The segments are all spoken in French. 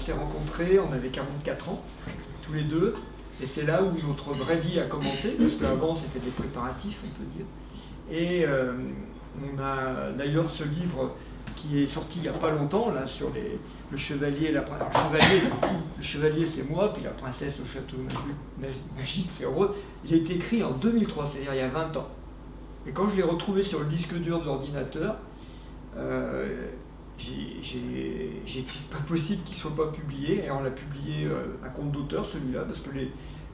s'est rencontrés, on avait 44 ans, tous les deux. Et c'est là où notre vraie vie a commencé, parce qu'avant c'était des préparatifs, on peut dire. Et on a d'ailleurs ce livre qui est sorti il n'y a pas longtemps, là, sur le chevalier et la princesse. Le chevalier c'est moi, puis la princesse au château magique c'est Rose. Il a été écrit en 2003, c'est-à-dire il y a 20 ans. Et quand je l'ai retrouvé sur le disque dur de l'ordinateur, j'ai dit c'est pas possible qu'il ne soit pas publié, et on l'a publié à compte d'auteur celui-là, parce que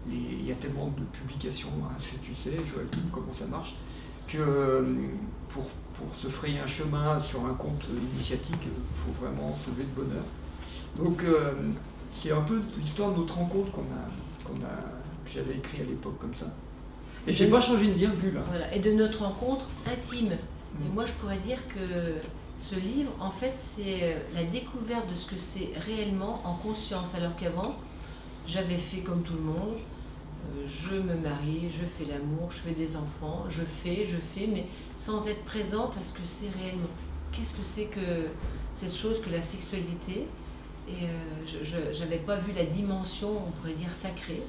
il y a tellement de publications, hein, tu sais, Joachim, comment ça marche, que pour se frayer un chemin sur un compte initiatique, il faut vraiment se lever de bonheur. Donc c'est un peu l'histoire de notre rencontre que j'avais écrit à l'époque comme ça. Et j'ai pas changé une virgule. Hein. Voilà. Et de notre rencontre intime. Et moi je pourrais dire que ce livre, en fait, c'est la découverte de ce que c'est réellement en conscience, alors qu'avant, j'avais fait comme tout le monde, je me marie, je fais l'amour, je fais des enfants, je fais, mais sans être présente à ce que c'est réellement. Qu'est-ce que c'est que cette chose que la sexualité? Et je n'avais pas vu la dimension, on pourrait dire sacrée,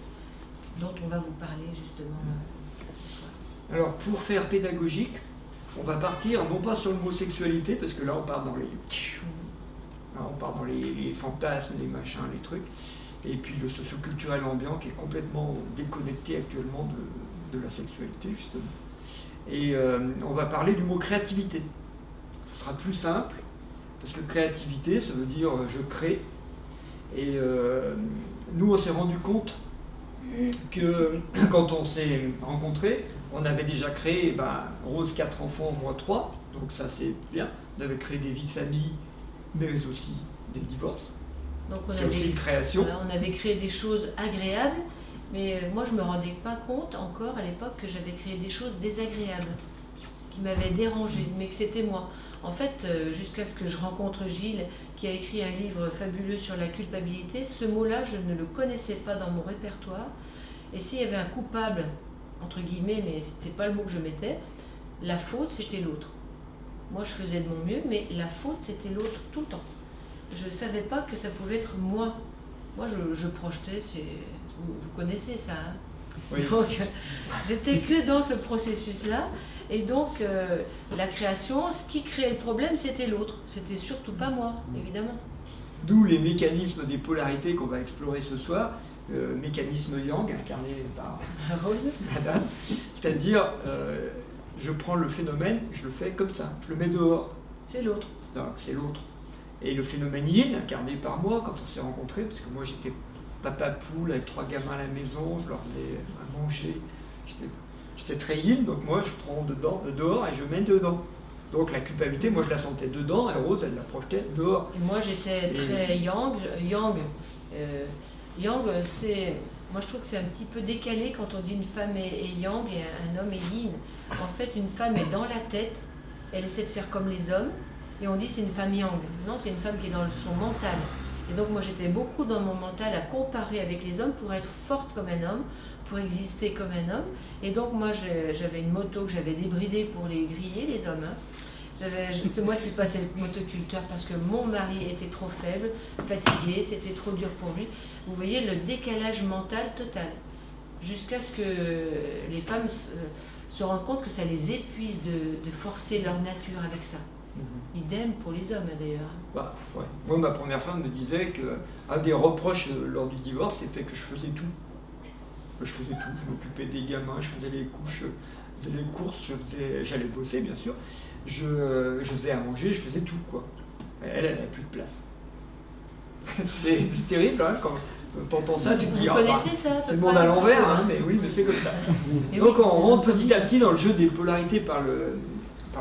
dont on va vous parler justement ce soir. Alors, pour faire pédagogique, on va partir non pas sur le mot sexualité, parce que là on part dans les fantasmes, les machins, les trucs, et puis le socioculturel ambiant qui est complètement déconnecté actuellement de la sexualité justement. Et on va parler du mot créativité. Ce sera plus simple, parce que créativité ça veut dire je crée. Et nous on s'est rendu compte que quand on s'est rencontrés, on avait déjà créé, Rose 4 enfants, moi 3, donc ça c'est bien. On avait créé des vies de famille, mais aussi des divorces. C'est aussi une création. Voilà, on avait créé des choses agréables, mais moi je ne me rendais pas compte encore à l'époque que j'avais créé des choses désagréables, qui m'avaient dérangée, mais que c'était moi. En fait, jusqu'à ce que je rencontre Gilles, qui a écrit un livre fabuleux sur la culpabilité, ce mot-là, je ne le connaissais pas dans mon répertoire. Et s'il y avait un coupable, entre guillemets, mais c'était pas le mot que je mettais, la faute, c'était l'autre. Moi, je faisais de mon mieux, mais la faute, c'était l'autre tout le temps. Je ne savais pas que ça pouvait être moi. Moi, je projetais, vous connaissez ça, hein? Oui. Donc, j'étais que dans ce processus-là. Et donc, la création, ce qui créait le problème, c'était l'autre. C'était surtout pas moi, évidemment. D'où les mécanismes des polarités qu'on va explorer ce soir. Mécanisme Yang, incarné par Rose, madame. C'est-à-dire, je prends le phénomène, je le fais comme ça, je le mets dehors. C'est l'autre. C'est l'autre. Et le phénomène Yin, incarné par moi, quand on s'est rencontrés, parce que moi j'étais papa poule avec 3 gamins à la maison, je leur faisais à manger, j'étais très Yin, donc moi je prends dehors et je mets dedans. Donc la culpabilité, moi je la sentais dedans, et Rose elle la projetait dehors. Et moi j'étais très Yang. Yang, moi je trouve que c'est un petit peu décalé quand on dit une femme est Yang et un homme est Yin. En fait, une femme est dans la tête, elle essaie de faire comme les hommes, et on dit c'est une femme Yang. Non, c'est une femme qui est dans son mental. Et donc moi j'étais beaucoup dans mon mental à comparer avec les hommes pour être forte comme un homme, pour exister comme un homme. Et donc moi j'avais une moto que j'avais débridée pour les griller, les hommes. Hein. C'est moi qui passais le motoculteur parce que mon mari était trop faible, fatigué, c'était trop dur pour lui. Vous voyez le décalage mental total. Jusqu'à ce que les femmes se rendent compte que ça les épuise de forcer leur nature avec ça. Idem pour les hommes d'ailleurs. Ouais. Moi, ma première femme me disait qu'un des reproches lors du divorce, c'était que je faisais tout. Je m'occupais des gamins, je faisais les couches, je faisais les courses, j'allais bosser bien sûr. Je faisais à manger, je faisais tout quoi. Elle n'avait plus de place. C'est terrible hein, quand t'entends ça, tu te dis vous connaissez ça, c'est le monde à l'envers, hein, mais oui, mais c'est comme ça. Donc on rentre petit à petit dans le jeu des polarités par le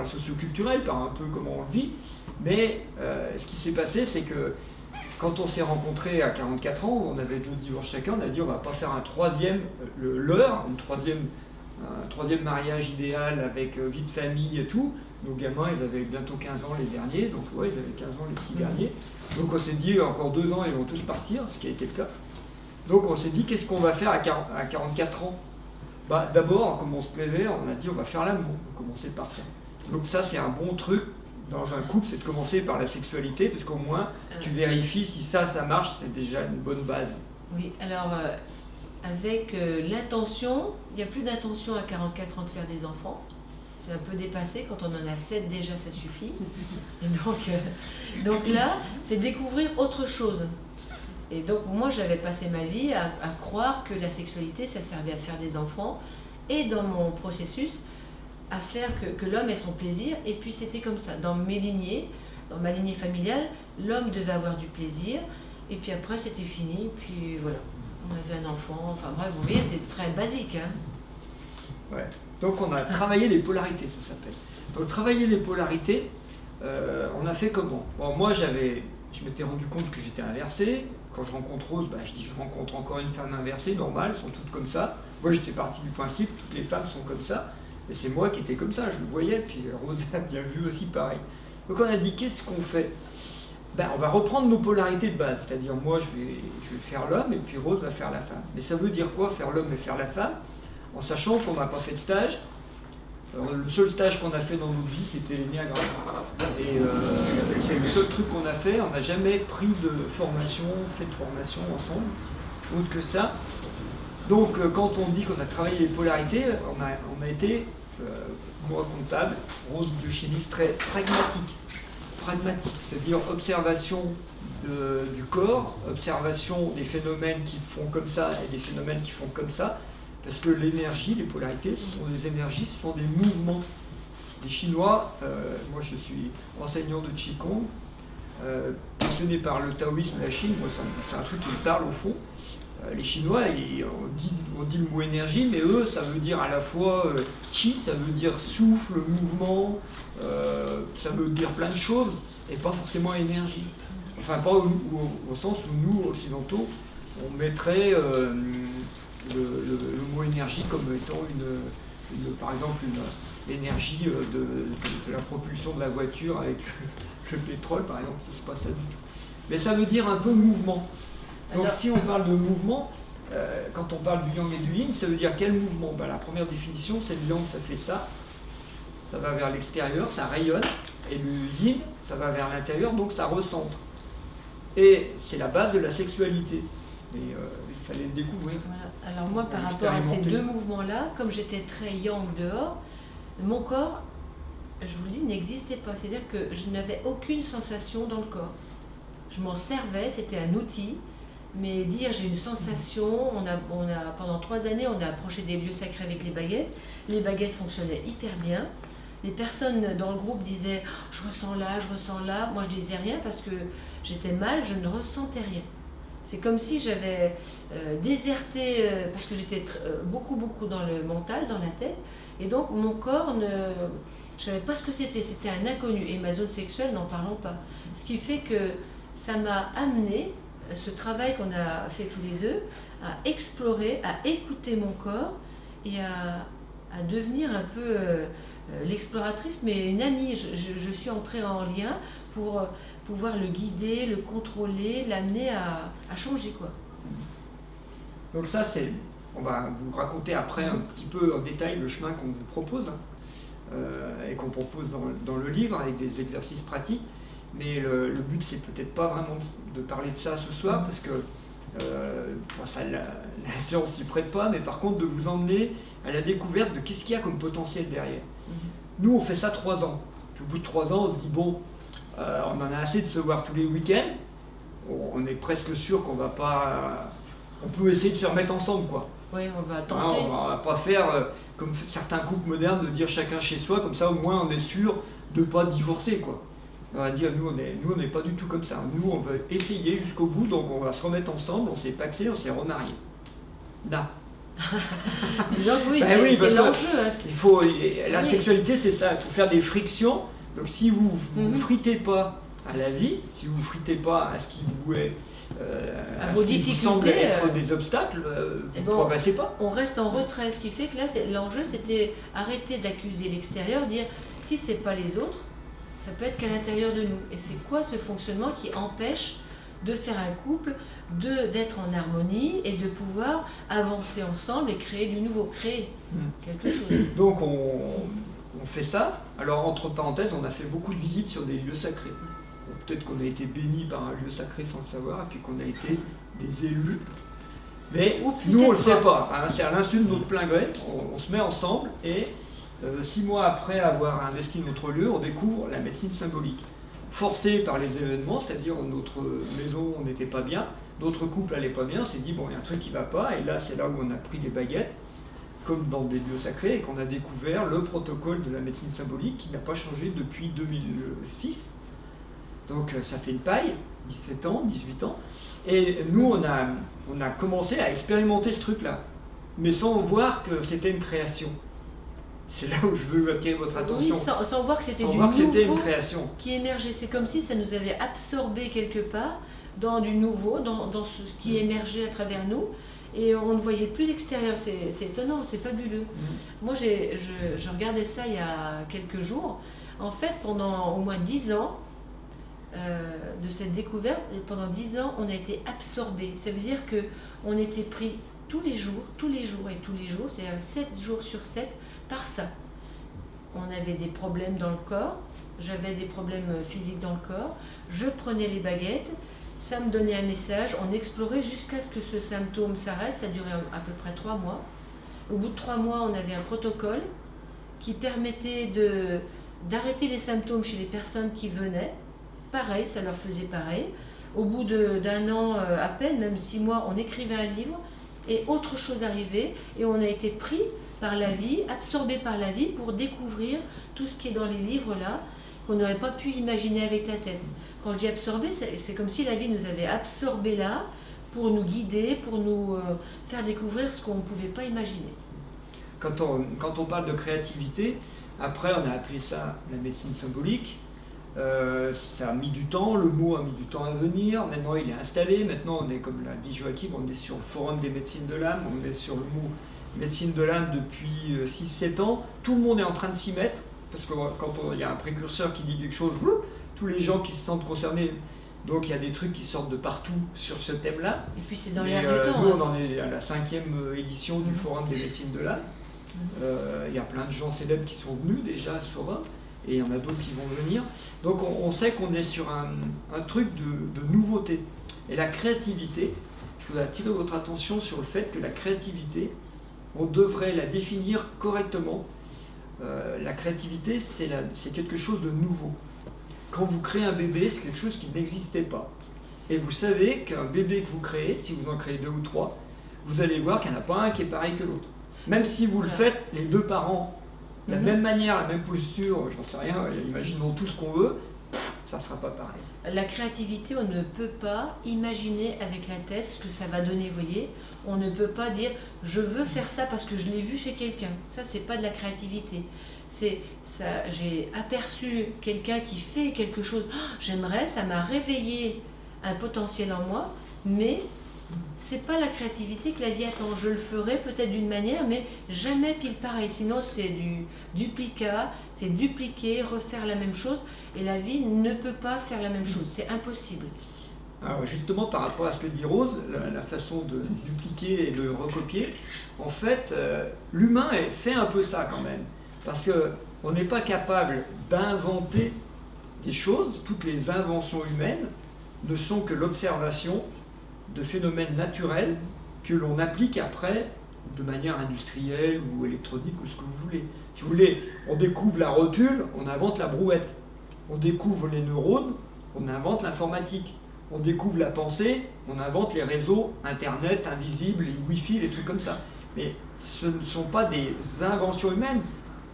socioculturel, par un peu comment on le vit. Mais ce qui s'est passé, c'est que quand on s'est rencontrés à 44 ans, on avait 2 divorces chacun, on a dit on va pas faire un troisième, un troisième mariage idéal avec vie de famille et tout. Nos gamins, ils avaient bientôt 15 ans les derniers, donc ouais, ils avaient 15 ans les petits derniers. Donc on s'est dit, encore 2 ans, ils vont tous partir, ce qui a été le cas. Donc on s'est dit, qu'est-ce qu'on va faire à 44 ans? D'abord, comme on se plaisait, on a dit, on va faire l'amour, on va commencer par ça. Donc ça, c'est un bon truc dans un couple, c'est de commencer par la sexualité, parce qu'au moins, tu vérifies si ça marche, c'est déjà une bonne base. Oui, alors, avec l'intention, il n'y a plus d'intention à 44 ans de faire des enfants. C'est un peu dépassé, quand on en a 7 déjà, ça suffit. Et donc là, c'est découvrir autre chose. Et donc moi, j'avais passé ma vie à croire que la sexualité, ça servait à faire des enfants. Et dans mon processus, à faire que l'homme ait son plaisir. Et puis c'était comme ça. Dans mes lignées, dans ma lignée familiale, l'homme devait avoir du plaisir. Et puis après, c'était fini. Puis voilà, on avait un enfant. Enfin bref, vous voyez, c'est très basique. Hein. Ouais. Donc on a travaillé les polarités, ça s'appelle. Donc travailler les polarités, on a fait comment? Bon, moi, je m'étais rendu compte que j'étais inversé. Quand je rencontre Rose, je dis je rencontre encore une femme inversée, normale, elles sont toutes comme ça. Moi, j'étais parti du principe, toutes les femmes sont comme ça. Et c'est moi qui étais comme ça, je le voyais, puis Rose a bien vu aussi pareil. Donc on a dit, qu'est-ce qu'on fait? On va reprendre nos polarités de base, c'est-à-dire moi je vais faire l'homme et puis Rose va faire la femme. Mais ça veut dire quoi, faire l'homme et faire la femme? En sachant qu'on n'a pas fait de stage. Alors, le seul stage qu'on a fait dans notre vie, c'était l'énéagramme. Et c'est le seul truc qu'on a fait. On n'a jamais pris de formation, fait de formation ensemble, autre que ça. Donc, quand on dit qu'on a travaillé les polarités, on a été, moi comptable, Rose biochimiste, très pragmatique, c'est-à-dire observation du corps, observation des phénomènes qui font comme ça et des phénomènes qui font comme ça. Parce que l'énergie, les polarités, ce sont des énergies, ce sont des mouvements. Les Chinois, moi je suis enseignant de Qigong, passionné par le taoïsme et la Chine, moi c'est un truc qui me parle au fond. Les Chinois, on dit le mot énergie, mais eux, ça veut dire à la fois Qi, ça veut dire souffle, mouvement, ça veut dire plein de choses, et pas forcément énergie. Enfin, pas au sens où nous, occidentaux, on mettrait le mot énergie comme étant par exemple l'énergie de la propulsion de la voiture avec le pétrole, par exemple, c'est pas ça du tout. Mais ça veut dire un peu mouvement. Donc si on parle de mouvement, quand on parle du yang et du yin, ça veut dire quel mouvement? La première définition, c'est le yang, ça fait ça va vers l'extérieur, ça rayonne, et le yin, ça va vers l'intérieur, donc ça recentre. Et c'est la base de la sexualité. Mais il fallait le découvrir. Voilà. Alors moi, par rapport à ces deux mouvements-là, comme j'étais très yang dehors, mon corps, je vous le dis, n'existait pas. C'est-à-dire que je n'avais aucune sensation dans le corps. Je m'en servais, c'était un outil. Mais dire j'ai une sensation, pendant 3 années, on a approché des lieux sacrés avec les baguettes. Les baguettes fonctionnaient hyper bien. Les personnes dans le groupe disaient « je ressens là, je ressens là ». Moi, je disais rien parce que j'étais mal, je ne ressentais rien. C'est comme si j'avais déserté, parce que j'étais beaucoup dans le mental, dans la tête. Et donc, mon corps, je ne savais pas ce que c'était. C'était un inconnu. Et ma zone sexuelle, n'en parlons pas. Ce qui fait que ça m'a amené, ce travail qu'on a fait tous les deux, à explorer, à écouter mon corps et à devenir un peu l'exploratrice, mais une amie. Je suis entrée en lien pour pouvoir le guider, le contrôler, l'amener à changer, quoi. Donc ça, on va vous raconter après un petit peu en détail le chemin qu'on vous propose et qu'on propose dans le livre avec des exercices pratiques. Mais le but, c'est peut-être pas vraiment de parler de ça ce soir, parce que la séance s'y prête pas, mais par contre de vous emmener à la découverte de qu'est-ce qu'il y a comme potentiel derrière. Nous, on fait ça 3 ans. Puis au bout de 3 ans, on se dit, bon, on en a assez de se voir tous les week-ends, on est presque sûr qu'on va pas... on peut essayer de se remettre ensemble, quoi. Oui, on va tenter. On va pas faire comme certains couples modernes, de dire chacun chez soi, comme ça au moins on est sûr de pas divorcer, quoi. On va dire, nous on n'est pas du tout comme ça. Nous, on veut essayer jusqu'au bout, donc on va se remettre ensemble, on s'est paxé, on s'est remarié. Là. Donc oui, c'est l'enjeu. La sexualité, c'est ça, il faut faire des frictions. Donc si vous ne fritez pas à la vie, si vous ne fritez pas à ce qui vous est... à vos difficultés, vous semble être des obstacles, vous ne progressez pas. On reste en retrait, ce qui fait que là, l'enjeu, c'était arrêter d'accuser l'extérieur, dire si ce n'est pas les autres, ça peut être qu'à l'intérieur de nous. Et c'est quoi ce fonctionnement qui empêche de faire un couple, d'être en harmonie et de pouvoir avancer ensemble et créer du nouveau, créer quelque chose. Donc on fait ça. Alors, entre parenthèses, on a fait beaucoup de visites sur des lieux sacrés. Bon, peut-être qu'on a été béni par un lieu sacré sans le savoir, et puis qu'on a été des élus. Mais nous, on ne le sait pas. Hein, c'est à l'insu de notre plein gré. On se met ensemble et 6 mois après avoir investi notre lieu, on découvre la médecine symbolique. Forcé par les événements, c'est-à-dire notre maison, on n'était pas bien, d'autres couples n'allaient pas bien, on s'est dit, bon, il y a un truc qui ne va pas, et là, c'est là où on a pris des baguettes, comme dans des lieux sacrés, et qu'on a découvert le protocole de la médecine symbolique qui n'a pas changé depuis 2006. Donc ça fait une paille, 17 ans, 18 ans. Et nous, on a commencé à expérimenter ce truc-là, mais sans voir que c'était une création. C'est là où je veux attirer votre attention. Oui, sans voir que c'était du nouveau une création qui émergeait. C'est comme si ça nous avait absorbé quelque part dans du nouveau, dans ce qui émergeait à travers nous. Et on ne voyait plus l'extérieur. C'est étonnant, c'est fabuleux. Moi, je regardais ça il y a quelques jours. En fait, pendant au moins 10 ans, de cette découverte, et pendant 10 ans, on a été absorbé. Ça veut dire qu'on était pris tous les jours, c'est-à-dire 7 jours sur 7, par ça. On avait des problèmes dans le corps, j'avais des problèmes physiques dans le corps, je prenais les baguettes, ça me donnait un message, on explorait jusqu'à ce que ce symptôme s'arrête, ça durait à peu près 3 mois. Au bout de 3 mois, on avait un protocole qui permettait d'arrêter les symptômes chez les personnes qui venaient. Pareil, ça leur faisait pareil. Au bout d'un an à peine, même 6 mois, on écrivait un livre et autre chose arrivait et on a été pris par la vie, absorbé par la vie pour découvrir tout ce qui est dans les livres là, qu'on n'aurait pas pu imaginer avec la tête. Quand je dis absorbé, c'est comme si la vie nous avait absorbé là pour nous guider, pour nous faire découvrir ce qu'on ne pouvait pas imaginer. Quand on parle de créativité, après on a appelé ça la médecine symbolique. Ça a mis du temps, le mot a mis du temps à venir, maintenant il est installé, maintenant on est, comme l'a dit Joachim, on est sur le forum des médecines de l'âme, on est sur le mot médecine de l'âme depuis 6-7 ans, tout le monde est en train de s'y mettre, parce que quand il y a un précurseur qui dit quelque chose, tous les gens qui se sentent concernés, donc il y a des trucs qui sortent de partout sur ce thème-là. Et puis c'est dans l'air du temps. Nous on en est à la 5e édition du forum des médecines de l'âme, il y a plein de gens célèbres qui sont venus déjà à ce forum, et il y en a d'autres qui vont venir. Donc on sait qu'on est sur un truc de nouveauté. Et la créativité, je voudrais attirer votre attention sur le fait que la créativité, on devrait la définir correctement. La créativité, c'est quelque chose de nouveau. Quand vous créez un bébé, c'est quelque chose qui n'existait pas. Et vous savez qu'un bébé que vous créez, si vous en créez 2 ou 3, vous allez voir qu'il n'y en a pas un qui est pareil que l'autre. Même si vous le faites, les 2 parents, de la même manière, la même posture, j'en sais rien, imaginons tout ce qu'on veut, ça ne sera pas pareil. La créativité, on ne peut pas imaginer avec la tête ce que ça va donner, vous voyez. On ne peut pas dire « je veux faire ça parce que je l'ai vu chez quelqu'un ». Ça, c'est pas de la créativité. J'ai aperçu quelqu'un qui fait quelque chose, j'aimerais, ça m'a réveillé un potentiel en moi, mais c'est pas la créativité que la vie attend. Je le ferai peut-être d'une manière, mais jamais pile pareil. Sinon, c'est du duplicat, c'est dupliquer, refaire la même chose. Et la vie ne peut pas faire la même chose. C'est impossible. Alors justement, par rapport à ce que dit Rose, la façon de dupliquer et de recopier, en fait, l'humain fait un peu ça quand même. Parce qu'on n'est pas capable d'inventer des choses. Toutes les inventions humaines ne sont que l'observation de phénomènes naturels que l'on applique après de manière industrielle ou électronique ou ce que vous voulez. Si vous voulez, on découvre la rotule, on invente la brouette. On découvre les neurones, on invente l'informatique. On découvre la pensée, on invente les réseaux, Internet, invisibles, les Wi-Fi, les trucs comme ça. Mais ce ne sont pas des inventions humaines,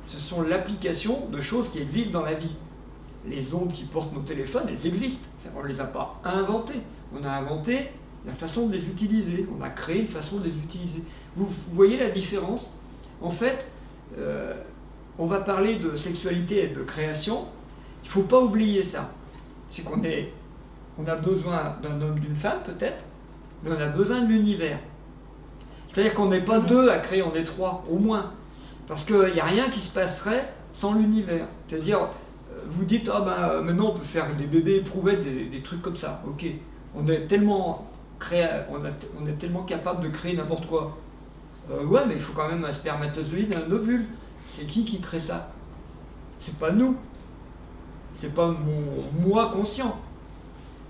ce sont l'application de choses qui existent dans la vie. Les ondes qui portent nos téléphones, elles existent. On ne les a pas inventées. On a inventé la façon de les utiliser. On a créé une façon de les utiliser. Vous voyez la différence? En fait, on va parler de sexualité et de création. Il ne faut pas oublier ça. C'est qu'on a besoin d'un homme, d'une femme peut-être, mais on a besoin de l'univers. C'est-à-dire qu'on n'est pas 2 à créer, on est 3 au moins. Parce qu'il n'y a rien qui se passerait sans l'univers. C'est-à-dire, vous dites, maintenant on peut faire des bébés éprouvettes, des trucs comme ça. Ok, on est tellement capable de créer n'importe quoi. Ouais, mais il faut quand même un spermatozoïde et un ovule. C'est qui crée ça? c'est pas nous. C'est pas mon moi conscient.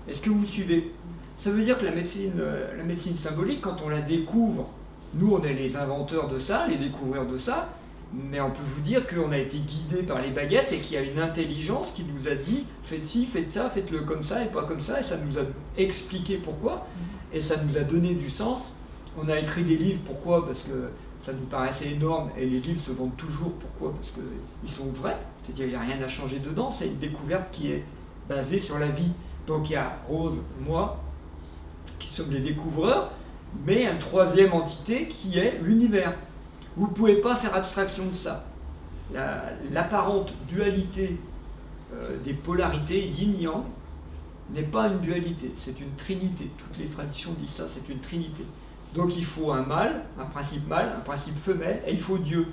Est-ce que vous suivez? Ça veut dire que la médecine symbolique, quand on la découvre, nous on est les inventeurs de ça, les découvreurs de ça, mais on peut vous dire qu'on a été guidé par les baguettes et qu'il y a une intelligence qui nous a dit faites ci, faites ça, faites-le comme ça et pas comme ça, et ça nous a expliqué pourquoi, et ça nous a donné du sens. On a écrit des livres, pourquoi? Parce que ça nous paraissait énorme, et les livres se vendent toujours, pourquoi? Parce qu'ils sont vrais, c'est-à-dire qu'il n'y a rien à changer dedans, c'est une découverte qui est basée sur la vie. Donc il y a Rose, moi, qui sommes les découvreurs, mais une troisième entité qui est l'univers. Vous ne pouvez pas faire abstraction de ça. L'apparente dualité des polarités yin-yang n'est pas une dualité, c'est une trinité. Toutes les traditions disent ça, c'est une trinité. Donc il faut un mâle, un principe femelle, et il faut Dieu.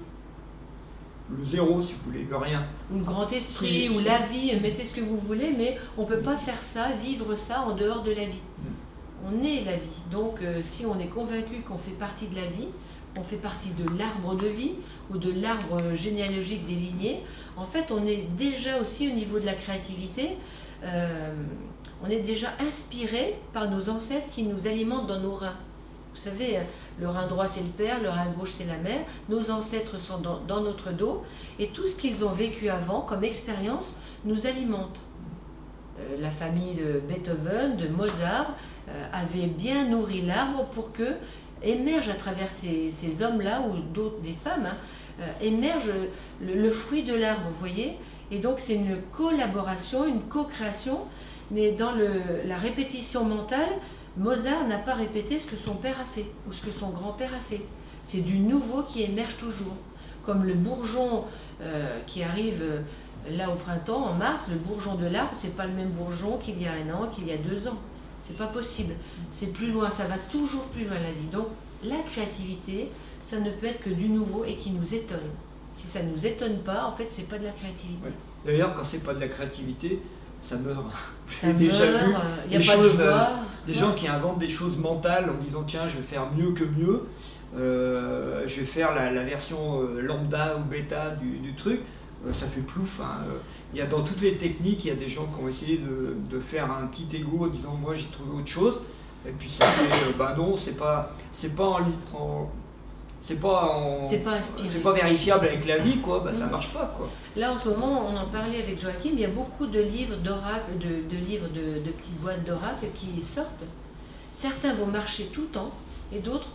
Le zéro, si vous voulez, le rien. Ou le grand esprit, ou la vie, mettez ce que vous voulez, mais on ne peut pas faire ça, vivre ça en dehors de la vie. On est la vie. Donc si on est convaincu qu'on fait partie de la vie, on fait partie de l'arbre de vie ou de l'arbre généalogique des lignées, en fait on est déjà aussi au niveau de la créativité, on est déjà inspiré par nos ancêtres qui nous alimentent dans nos reins. Vous savez, le rein droit c'est le père, le rein gauche c'est la mère, nos ancêtres sont dans notre dos, et tout ce qu'ils ont vécu avant comme expérience nous alimente. La famille de Beethoven, de Mozart, avait bien nourri l'arbre pour que émerge à travers ces hommes-là, ou d'autres, des femmes, émerge le fruit de l'arbre, vous voyez. Et donc c'est une collaboration, une co-création, mais dans la répétition mentale, Mozart n'a pas répété ce que son père a fait, ou ce que son grand-père a fait. C'est du nouveau qui émerge toujours. Comme le bourgeon qui arrive là au printemps, en mars, le bourgeon de l'arbre, c'est pas le même bourgeon qu'il y a 1 an, qu'il y a 2 ans. C'est pas possible. C'est plus loin, ça va toujours plus loin la vie. Donc la créativité, ça ne peut être que du nouveau et qui nous étonne. Si ça ne nous étonne pas, en fait, c'est pas de la créativité. Ouais. D'ailleurs, quand c'est pas de la créativité, ça meurt. Vous avez déjà vu des choses, des gens qui inventent des choses mentales en disant tiens, je vais faire mieux que mieux, je vais faire la version lambda ou bêta du truc. Ça fait plouf. Hein. Il y a dans toutes les techniques, il y a des gens qui ont essayé de faire un petit ego en disant moi j'ai trouvé autre chose, et puis ça fait non, c'est pas vérifiable avec la vie, quoi. Ça marche pas, quoi. Là en ce moment, on en parlait avec Joachim, il y a beaucoup de livres d'oracles, de livres de petites boîtes d'oracles qui sortent. Certains vont marcher tout le temps, et d'autres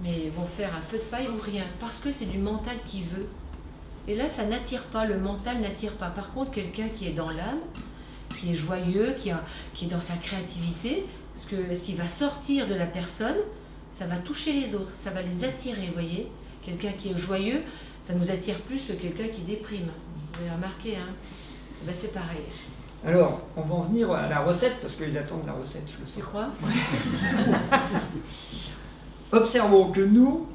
vont faire un feu de paille ou rien, parce que c'est du mental qui veut. Et là, ça n'attire pas, le mental n'attire pas. Par contre, quelqu'un qui est dans l'âme, qui est joyeux, qui est dans sa créativité, ce qui va sortir de la personne, ça va toucher les autres, ça va les attirer, vous voyez. Quelqu'un qui est joyeux, ça nous attire plus que quelqu'un qui déprime. Vous avez remarqué, hein? C'est pareil. Alors, on va en venir à la recette, parce qu'ils attendent la recette, je le sais. Tu crois? Observons que nous,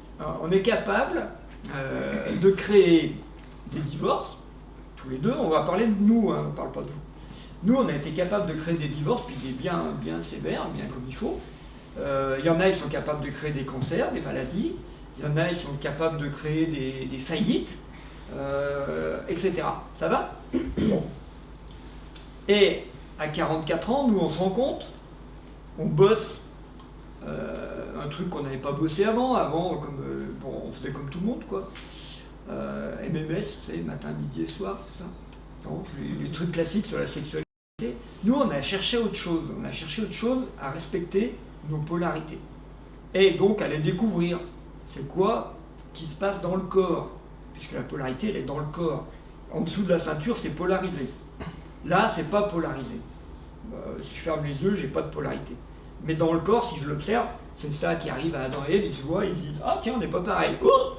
on est capable de créer des divorces, tous les deux. On va parler de nous, hein, on ne parle pas de vous. Nous, on a été capable de créer des divorces, puis des bien sévères, bien comme il faut. Il y en a, ils sont capables de créer des cancers, des maladies. Il y en a, ils sont capables de créer des faillites, etc. Ça va? Bon. Et à 44 ans, nous, on se rend compte, on bosse un truc qu'on n'avait pas bossé avant, on faisait comme tout le monde, quoi. MMS, vous savez, matin, midi et soir, c'est ça. Donc, les trucs classiques sur la sexualité. Nous, on a cherché autre chose. On a cherché autre chose à respecter nos polarités. Et donc, à les découvrir. C'est quoi qui se passe dans le corps? Puisque la polarité, elle est dans le corps. En dessous de la ceinture, c'est polarisé. Là, c'est pas polarisé. Si je ferme les yeux, j'ai pas de polarité. Mais dans le corps, si je l'observe, c'est ça qui arrive à Adam et Ève. Ils se voient, ils se disent ah tiens, on n'est pas pareil. Oh,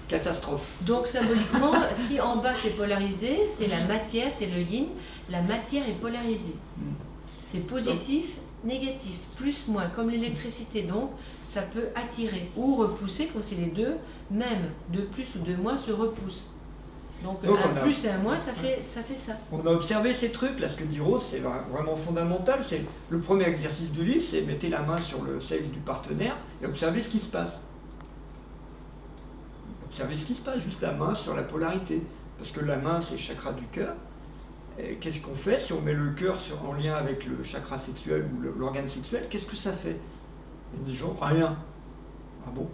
catastrophe. Donc symboliquement, si en bas c'est polarisé, c'est la matière, c'est le yin, la matière est polarisée. C'est positif, négatif, plus, moins, comme l'électricité. Donc ça peut attirer ou repousser quand c'est les deux, même de plus ou de moins se repoussent. Donc un plus et un moins, ça fait ça. On a observé ces trucs, là ce que dit Rose, c'est vraiment fondamental. C'est le premier exercice du livre, c'est mettez la main sur le sexe du partenaire et observez ce qui se passe. observez ce qui se passe, juste la main sur la polarité. Parce que la main, c'est le chakra du cœur. Et qu'est-ce qu'on fait si on met le cœur en lien avec le chakra sexuel ou l'organe sexuel? Qu'est-ce que ça fait? Il y a des gens, rien. Ah bon?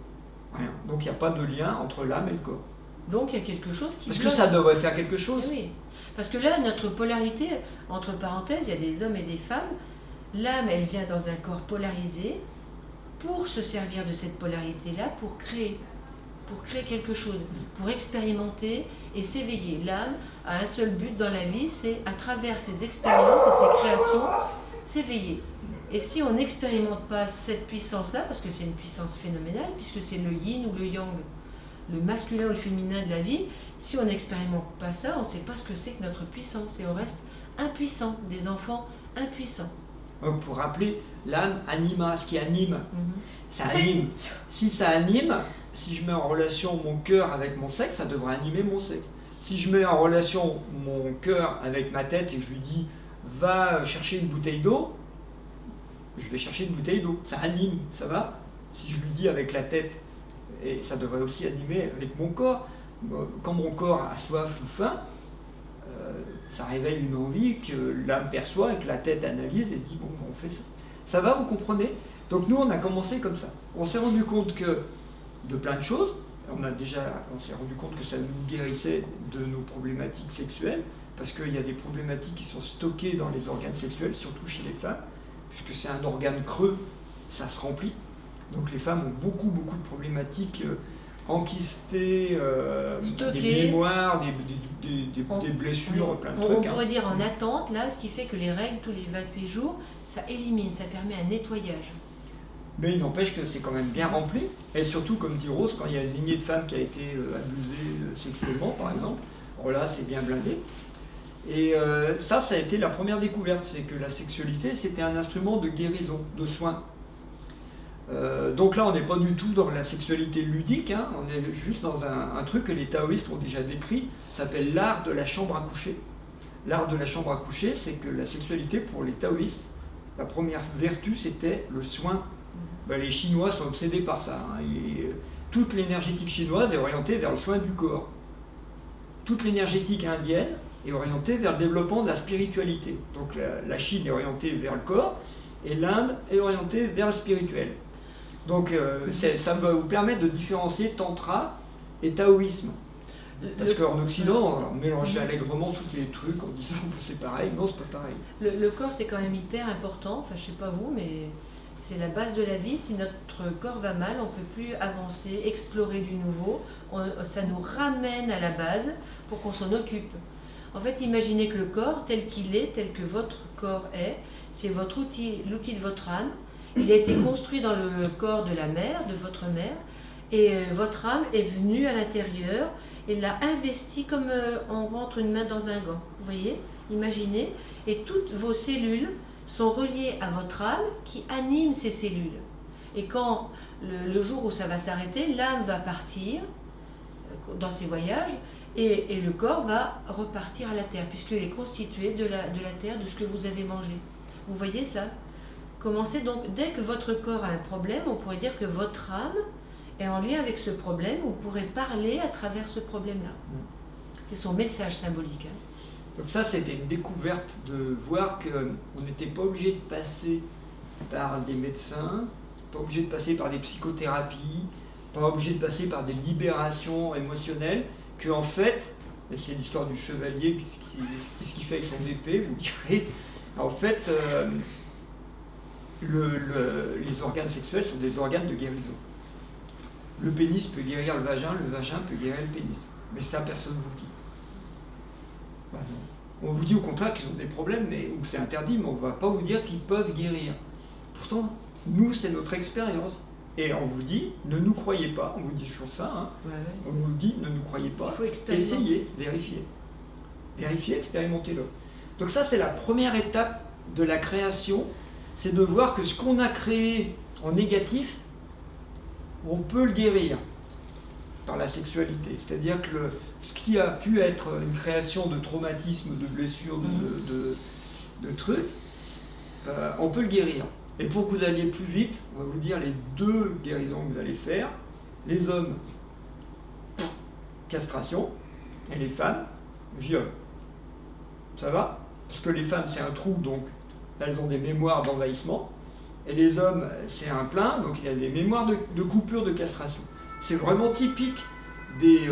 Rien. Donc il n'y a pas de lien entre l'âme et le corps. Donc il y a quelque chose qui Parce bloque. que ça devrait faire quelque chose. Oui. Parce que là, notre polarité, entre parenthèses, il y a des hommes et des femmes. L'âme, elle vient dans un corps polarisé pour se servir de cette polarité-là pour créer quelque chose, pour expérimenter et s'éveiller. L'âme a un seul but dans la vie, c'est à travers ses expériences et ses créations, s'éveiller. Et si on n'expérimente pas cette puissance-là, parce que c'est une puissance phénoménale, puisque c'est le yin ou le yang, le masculin ou le féminin de la vie, si on n'expérimente pas ça, on ne sait pas ce que c'est que notre puissance et on reste impuissant, des enfants impuissants. Donc pour rappeler, l'âme anima, ce qui anime, ça anime. Si ça anime, si je mets en relation mon cœur avec mon sexe, ça devrait animer mon sexe. Si je mets en relation mon cœur avec ma tête et que je lui dis va chercher une bouteille d'eau, je vais chercher une bouteille d'eau. Ça anime, ça va. Si je lui dis avec la tête, et ça devrait aussi animer avec mon corps. Quand mon corps a soif ou faim, ça réveille une envie que l'âme perçoit et que la tête analyse et dit bon, on fait ça. Ça va, vous comprenez? Donc nous, on a commencé comme ça. On s'est rendu compte que de plein de choses. On s'est rendu compte que ça nous guérissait de nos problématiques sexuelles, parce qu'il y a des problématiques qui sont stockées dans les organes sexuels, surtout chez les femmes, puisque c'est un organe creux, ça se remplit. Donc les femmes ont beaucoup de problématiques enquistées, des mémoires, des blessures, oui. plein de trucs. On pourrait dire en attente, là, ce qui fait que les règles, tous les 28 jours, ça élimine, ça permet un nettoyage. Mais il n'empêche que c'est quand même bien rempli, et surtout, comme dit Rose, quand il y a une lignée de femmes qui a été abusée sexuellement, par exemple, alors là, c'est bien blindé. Et ça a été la première découverte, c'est que la sexualité, c'était un instrument de guérison, de soin. Donc là, on n'est pas du tout dans la sexualité ludique, hein, on est juste dans un truc que les taoïstes ont déjà décrit, ça s'appelle l'art de la chambre à coucher. L'art de la chambre à coucher, c'est que la sexualité, pour les taoïstes, la première vertu, c'était le soin. Ben, les Chinois sont obsédés par ça. Hein, toute l'énergétique chinoise est orientée vers le soin du corps. Toute l'énergétique indienne est orientée vers le développement de la spiritualité. Donc la Chine est orientée vers le corps et l'Inde est orientée vers le spirituel. Donc ça va vous permettre de différencier tantra et taoïsme. Parce qu'en Occident, on mélange allègrement tous les trucs en disant que c'est pareil. Non, c'est pas pareil. Le corps, c'est quand même hyper important. Enfin, je sais pas vous, mais c'est la base de la vie. Si notre corps va mal, on ne peut plus avancer, explorer du nouveau. Ça nous ramène à la base pour qu'on s'en occupe. En fait, imaginez que le corps, tel qu'il est, tel que votre corps est, c'est votre outil, l'outil de votre âme. Il a été construit dans le corps de la mère, de votre mère, et votre âme est venue à l'intérieur et l'a investi comme on rentre une main dans un gant. Vous voyez? Imaginez. Et toutes vos cellules sont reliées à votre âme qui anime ces cellules. Et quand le jour où ça va s'arrêter, l'âme va partir dans ses voyages et le corps va repartir à la terre, puisqu'il est constitué de la terre, de ce que vous avez mangé. Vous voyez ça? Commencez donc, dès que votre corps a un problème, on pourrait dire que votre âme est en lien avec ce problème, vous pourrez parler à travers ce problème-là. C'est son message symbolique. Hein. Donc ça, c'était une découverte de voir qu'on n'était pas obligé de passer par des médecins, pas obligé de passer par des psychothérapies, pas obligé de passer par des libérations émotionnelles, qu'en fait, et c'est l'histoire du chevalier, qu'est-ce qu'il fait avec son épée, vous direz, en fait, les organes sexuels sont des organes de guérison. Le pénis peut guérir le vagin peut guérir le pénis. Mais ça, personne ne vous le dit. Bah non. On vous dit au contraire qu'ils ont des problèmes, ou que c'est interdit, mais on ne va pas vous dire qu'ils peuvent guérir. Pourtant, nous, c'est notre expérience. Et on vous dit, ne nous croyez pas, on vous dit toujours ça, hein. Ouais. On vous dit, ne nous croyez pas, essayez, vérifiez. Vérifiez, expérimentez-le. Donc ça, c'est la première étape de la création, c'est de voir que ce qu'on a créé en négatif, on peut le guérir par la sexualité. C'est-à-dire que ce qui a pu être une création de traumatisme, de blessures, de trucs, on peut le guérir. Et pour que vous alliez plus vite, on va vous dire les 2 guérisons que vous allez faire. Les hommes, castration, et les femmes, viol. Ça va? Parce que les femmes, c'est un trou, donc elles ont des mémoires d'envahissement, et les hommes, c'est un plein, donc il y a des mémoires de coupure de castration. C'est vraiment typique des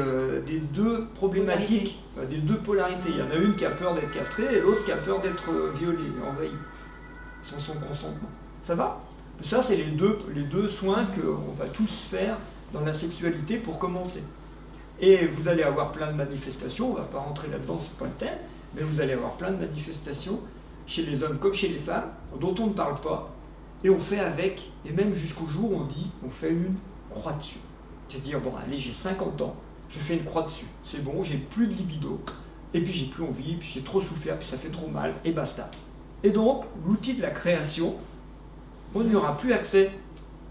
deux problématiques, des deux polarités. Il y en a une qui a peur d'être castrée et l'autre qui a peur d'être violée, envahie, sans son consentement. Ça va? Ça, c'est les deux soins qu'on va tous faire dans la sexualité pour commencer. Et vous allez avoir plein de manifestations, on ne va pas rentrer là-dedans, c'est pas le thème, mais vous allez avoir plein de manifestations chez les hommes comme chez les femmes, dont on ne parle pas, et on fait avec, et même jusqu'au jour où on fait une croix dessus. C'est-à-dire, bon, allez, j'ai 50 ans, je fais une croix dessus, c'est bon, j'ai plus de libido, et puis j'ai plus envie, puis j'ai trop souffert, puis ça fait trop mal, et basta. Et donc, l'outil de la création, on n'y aura plus accès.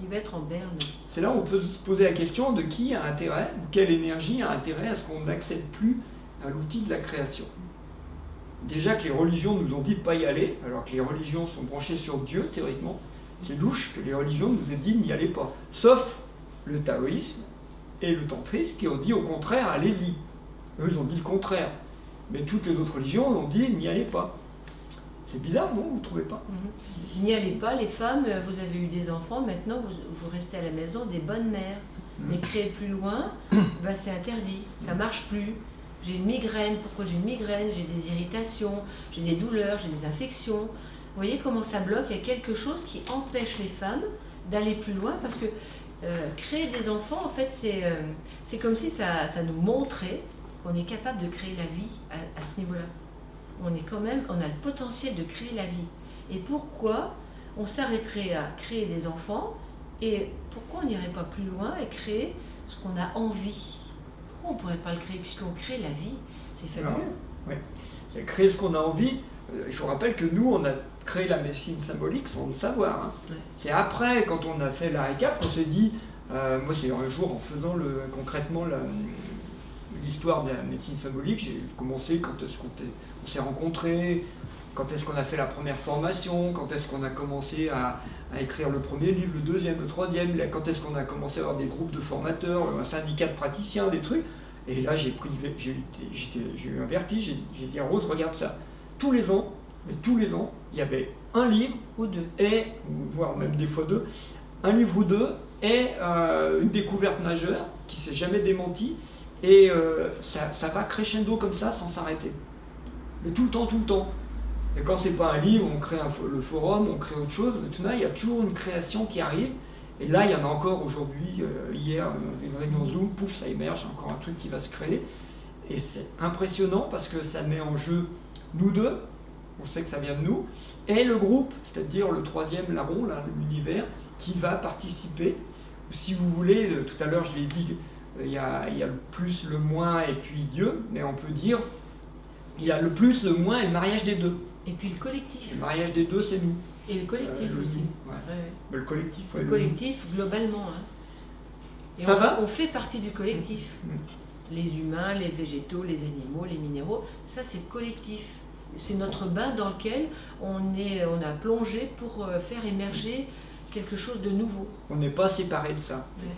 Il va être en berne. C'est là où on peut se poser la question de qui a intérêt, ou quelle énergie a intérêt à ce qu'on n'accède plus à l'outil de la création. Déjà que les religions nous ont dit de ne pas y aller, alors que les religions sont branchées sur Dieu, théoriquement, c'est louche que les religions nous aient dit n'y allez pas. Sauf le taoïsme et le tantrisme qui ont dit au contraire, allez-y. Eux, ils ont dit le contraire. Mais toutes les autres religions ont dit n'y allez pas. C'est bizarre, non? Vous ne trouvez pas? N'y allez pas, les femmes, vous avez eu des enfants, maintenant vous restez à la maison des bonnes mères. Mais créer plus loin, ben c'est interdit, ça marche plus. J'ai une migraine, pourquoi j'ai une migraine? J'ai des irritations, j'ai des douleurs, j'ai des infections. Vous voyez comment ça bloque? Il y a quelque chose qui empêche les femmes d'aller plus loin parce que créer des enfants, en fait, c'est comme si ça nous montrait qu'on est capable de créer la vie à ce niveau-là. On a le potentiel de créer la vie. Et pourquoi on s'arrêterait à créer des enfants et pourquoi on n'irait pas plus loin et créer ce qu'on a envie? Pourquoi on ne pourrait pas le créer puisqu'on crée la vie? C'est fabuleux. Oui, créer ce qu'on a envie. Je vous rappelle que nous, on a créé la médecine symbolique sans le savoir. Hein. Ouais. C'est après, quand on a fait la récap, qu'on s'est dit, moi c'est un jour en faisant concrètement l'histoire de la médecine symbolique, j'ai commencé quand est-ce qu'on s'est rencontrés, quand est-ce qu'on a fait la première formation, quand est-ce qu'on a commencé à écrire le premier livre, le deuxième, le troisième, quand est-ce qu'on a commencé à avoir des groupes de formateurs, un syndicat de praticiens, des trucs. Et là, j'ai eu un vertige, j'ai dit à Rose, regarde ça. Tous les ans, il y avait un livre ou deux, voire même des fois deux, un livre ou deux, et une découverte majeure qui ne s'est jamais démentie. Et ça va crescendo comme ça, sans s'arrêter. Mais tout le temps. Et quand c'est pas un livre, on crée le forum, on crée autre chose, mais tout là, il y a toujours une création qui arrive. Et là, il y en a encore aujourd'hui, hier, une réunion Zoom, pouf, ça émerge, encore un truc qui va se créer. Et c'est impressionnant parce que ça met en jeu nous deux, on sait que ça vient de nous, et le groupe, c'est-à-dire le troisième larron, là, l'univers, qui va participer. Si vous voulez, tout à l'heure je l'ai dit, il y a le plus, le moins et puis Dieu, mais on peut dire il y a le plus, le moins et le mariage des deux. Et puis le collectif. Le mariage des deux, c'est nous. Et le collectif aussi. Ouais. Ouais. Le collectif, le collectif, globalement. Hein. Et ça va? On fait partie du collectif. Les humains, les végétaux, les animaux, les minéraux, ça c'est le collectif. C'est notre bain dans lequel on a plongé pour faire émerger quelque chose de nouveau. On n'est pas séparé de ça. Ouais.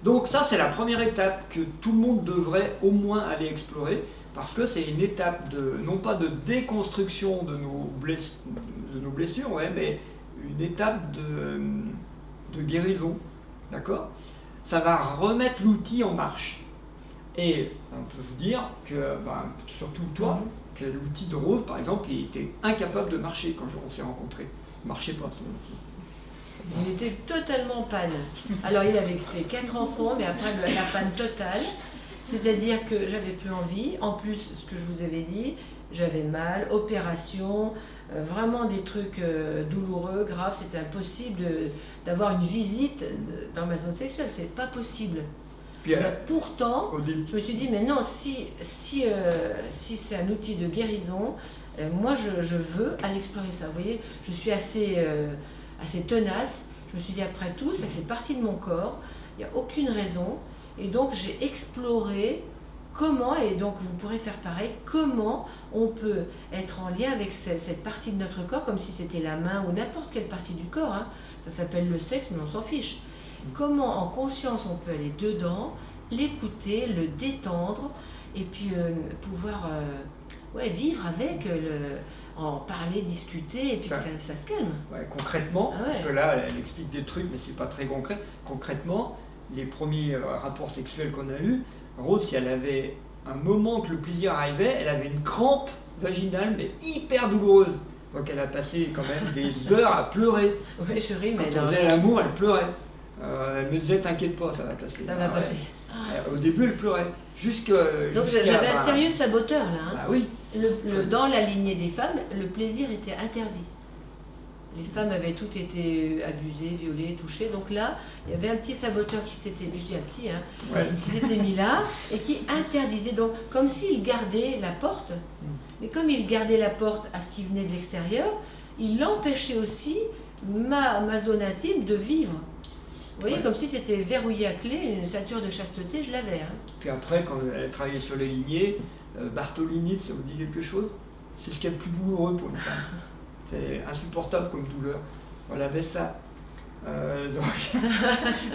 Donc ça, c'est la première étape que tout le monde devrait au moins aller explorer, parce que c'est une étape non pas de déconstruction de nos blessures, ouais, mais une étape de guérison, d'accord? Ça va remettre l'outil en marche. Et on peut vous dire que, surtout toi, que l'outil de Rose, par exemple, il était incapable de marcher quand on s'est rencontrés. Il ne marchait pas, son outil. Il était totalement en panne. Alors il avait fait 4 enfants, mais après la panne totale. C'est-à-dire que j'avais plus envie. En plus, ce que je vous avais dit, j'avais mal, opération, vraiment des trucs douloureux, graves. C'était impossible d'avoir une visite dans ma zone sexuelle. C'est pas possible. Mais pourtant, je me suis dit, mais non, si c'est un outil de guérison, moi je veux aller explorer ça. Vous voyez, je suis assez tenace. Je me suis dit, après tout, ça fait partie de mon corps, il n'y a aucune raison. Et donc j'ai exploré comment, et donc vous pourrez faire pareil, comment on peut être en lien avec cette partie de notre corps, comme si c'était la main ou n'importe quelle partie du corps. Hein. Ça s'appelle le sexe, mais on s'en fiche. Comment en conscience on peut aller dedans l'écouter, le détendre, et puis pouvoir vivre avec, en parler, discuter, et puis que ça se calme. Ouais, concrètement, parce que là, elle explique des trucs, mais c'est pas très concret. Concrètement, les premiers rapports sexuels qu'on a eus, Rose, si elle avait un moment que le plaisir arrivait, elle avait une crampe vaginale, mais hyper douloureuse. Donc elle a passé quand même des heures à pleurer. Oui, je ris, mais quand on faisait l'amour, elle pleurait. Elle me disait, t'inquiète pas, ça va passer. Ça va passer. Au début, elle pleurait. Donc j'avais un sérieux saboteur là. Bah oui. Dans la lignée des femmes, le plaisir était interdit. Les femmes avaient toutes été abusées, violées, touchées. Donc là, il y avait un petit saboteur qui s'était, je dis un petit, qui s'était mis là et qui interdisait. Donc, comme s'il gardait la porte, mais comme il gardait la porte à ce qui venait de l'extérieur, il empêchait aussi ma zone intime de vivre. Vous voyez, comme si c'était verrouillé à clé, une ceinture de chasteté, je l'avais. Puis après, quand elle a travaillé sur les lignées, Bartholinite, ça vous dit quelque chose? C'est ce qu'il y a de plus douloureux pour une femme. C'est insupportable comme douleur. Elle avait ça. Donc,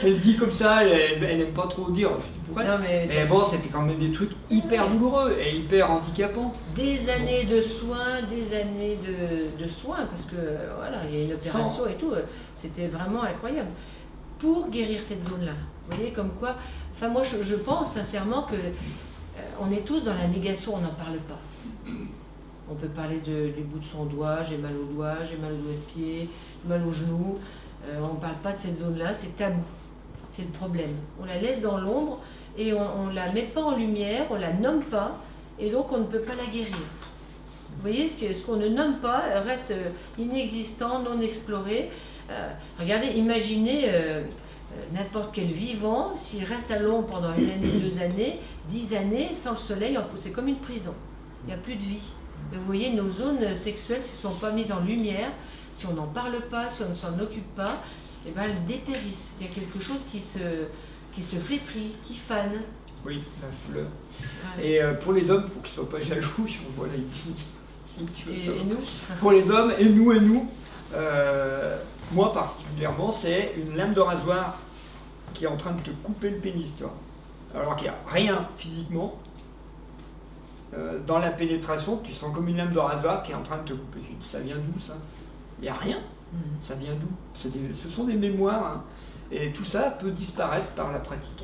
elle dit comme ça, elle n'aime pas trop dire pour elle. Non, mais bon, c'était quand même des trucs hyper douloureux et hyper handicapants. Des années de soins, de soins, parce que voilà, il y a une opération et tout. C'était vraiment incroyable. Pour guérir cette zone-là. Vous voyez, comme quoi. Enfin, moi, je pense sincèrement que on est tous dans la négation, on n'en parle pas. On peut parler du bout de son doigt, j'ai mal au doigt, j'ai mal au doigt de pied, mal au genou. On ne parle pas de cette zone-là, c'est tabou. C'est le problème. On la laisse dans l'ombre et on ne la met pas en lumière, on ne la nomme pas et donc on ne peut pas la guérir. Vous voyez, ce qu'on ne nomme pas reste inexistant, non exploré. Regardez, imaginez n'importe quel vivant, s'il reste à l'ombre pendant une année, 2 années, 10 années, sans le soleil, c'est comme une prison. Il n'y a plus de vie. Mais vous voyez, nos zones sexuelles ne se sont pas mises en lumière. Si on n'en parle pas, si on ne s'en occupe pas, eh ben, elles dépérissent. Il y a quelque chose qui se flétrit, qui fane. Oui, la fleur. Ouais. Et pour les hommes, pour qu'ils ne soient pas jaloux, je vous vois là ici. Et nous pour les hommes, et nous, moi particulièrement, c'est une lame de rasoir qui est en train de te couper le pénis, toi. Alors qu'il n'y a rien physiquement. Dans la pénétration, tu sens comme une lame de rasoir qui est en train de te couper. Ça vient d'où ça? Il n'y a rien. Ça vient d'où? Ce sont des mémoires. Hein. Et tout ça peut disparaître par la pratique.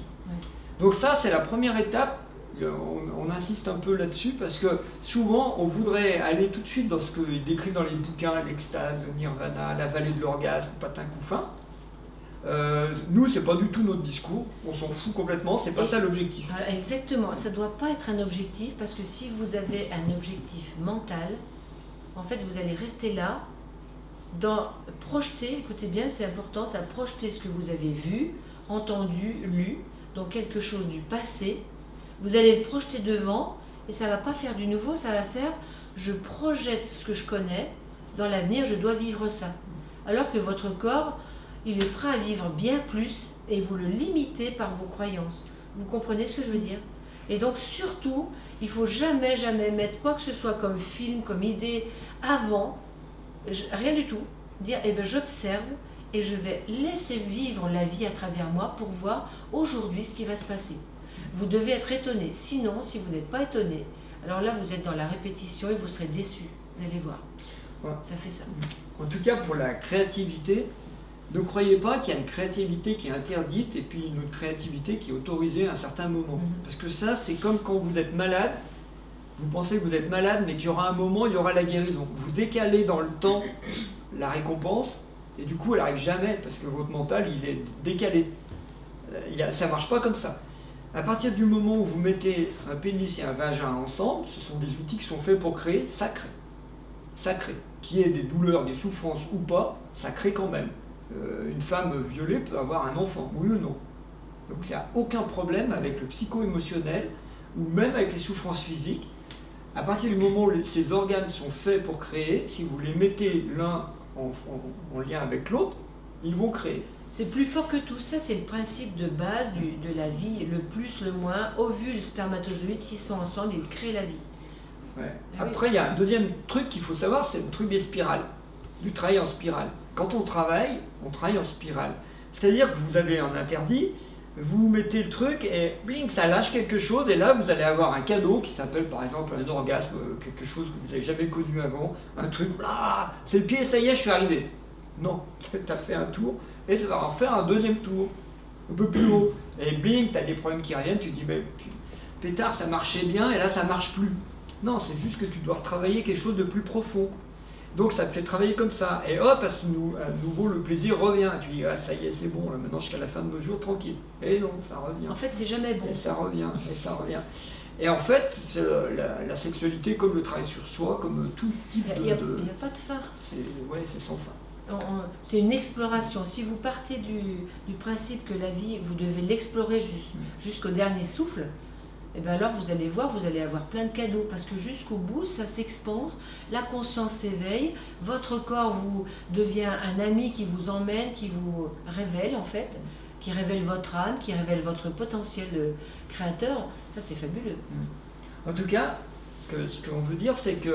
Donc ça, c'est la première étape. On insiste un peu là-dessus parce que souvent, on voudrait aller tout de suite dans ce que est décrit dans les bouquins, l'extase, le nirvana, la vallée de l'orgasme, patin couffin. Nous, c'est pas du tout notre discours, on s'en fout complètement, c'est pas ça l'objectif. Voilà, exactement, ça doit pas être un objectif parce que si vous avez un objectif mental, en fait vous allez rester là, projeter, écoutez bien, c'est important, ça projeter ce que vous avez vu, entendu, lu, donc quelque chose du passé, vous allez le projeter devant et ça va pas faire du nouveau, ça va faire je projette ce que je connais, dans l'avenir je dois vivre ça. Alors que votre corps, il est prêt à vivre bien plus et vous le limitez par vos croyances. Vous comprenez ce que je veux dire? Et donc surtout, il ne faut jamais mettre quoi que ce soit comme film, comme idée avant, rien du tout. Dire, eh bien j'observe et je vais laisser vivre la vie à travers moi pour voir aujourd'hui ce qui va se passer. Vous devez être étonné. Sinon, si vous n'êtes pas étonné, alors là vous êtes dans la répétition et vous serez déçu. Vous allez voir. Ouais. Ça fait ça. En tout cas, pour la créativité, ne croyez pas qu'il y a une créativité qui est interdite et puis une autre créativité qui est autorisée à un certain moment. Parce que ça, c'est comme quand vous êtes malade, vous pensez que vous êtes malade, mais qu'il y aura un moment, il y aura la guérison. Vous décalez dans le temps la récompense, et du coup, elle n'arrive jamais, parce que votre mental, il est décalé. Ça ne marche pas comme ça. À partir du moment où vous mettez un pénis et un vagin ensemble, ce sont des outils qui sont faits pour créer, ça crée. Ça crée. Qu'il y ait des douleurs, des souffrances ou pas, ça crée quand même. Une femme violée peut avoir un enfant, oui ou non. Donc il n'y a aucun problème avec le psycho-émotionnel ou même avec les souffrances physiques. À partir du moment où ces organes sont faits pour créer, si vous les mettez l'un en lien avec l'autre, ils vont créer. C'est plus fort que tout ça, c'est le principe de base de la vie, le plus, le moins, ovule, spermatozoïde, s'ils sont ensemble, ils créent la vie. Ouais. Après, il y a un deuxième truc qu'il faut savoir, c'est le truc des spirales, du travail en spirale. Quand on travaille en spirale. C'est-à-dire que vous avez un interdit, vous mettez le truc et bling, ça lâche quelque chose, et là vous allez avoir un cadeau qui s'appelle par exemple un orgasme, quelque chose que vous n'avez jamais connu avant, un truc, là, c'est le pied, ça y est, je suis arrivé. Non, tu as fait un tour, et ça va en faire un deuxième tour, un peu plus haut, et bling, tu as des problèmes qui reviennent, tu te dis, mais pétard, ça marchait bien, et là ça marche plus. Non, c'est juste que tu dois retravailler quelque chose de plus profond. Donc ça te fait travailler comme ça, et hop, à nouveau le plaisir revient. Tu dis, ah ça y est, c'est bon, là, maintenant jusqu'à la fin de nos jours, tranquille. Et non, ça revient. En fait, c'est jamais bon. Et ça revient, et ça revient. Et en fait, la sexualité, comme le travail sur soi, comme tout type Il n'y a pas de fin. C'est sans fin. C'est une exploration. Si vous partez du principe que la vie, vous devez l'explorer jusqu'au dernier souffle, et bien alors vous allez voir, vous allez avoir plein de cadeaux, parce que jusqu'au bout, ça s'expanse, la conscience s'éveille, votre corps vous devient un ami qui vous emmène, qui vous révèle en fait, qui révèle votre âme, qui révèle votre potentiel créateur. Ça, c'est fabuleux. En tout cas, ce qu'on veut dire, c'est qu'il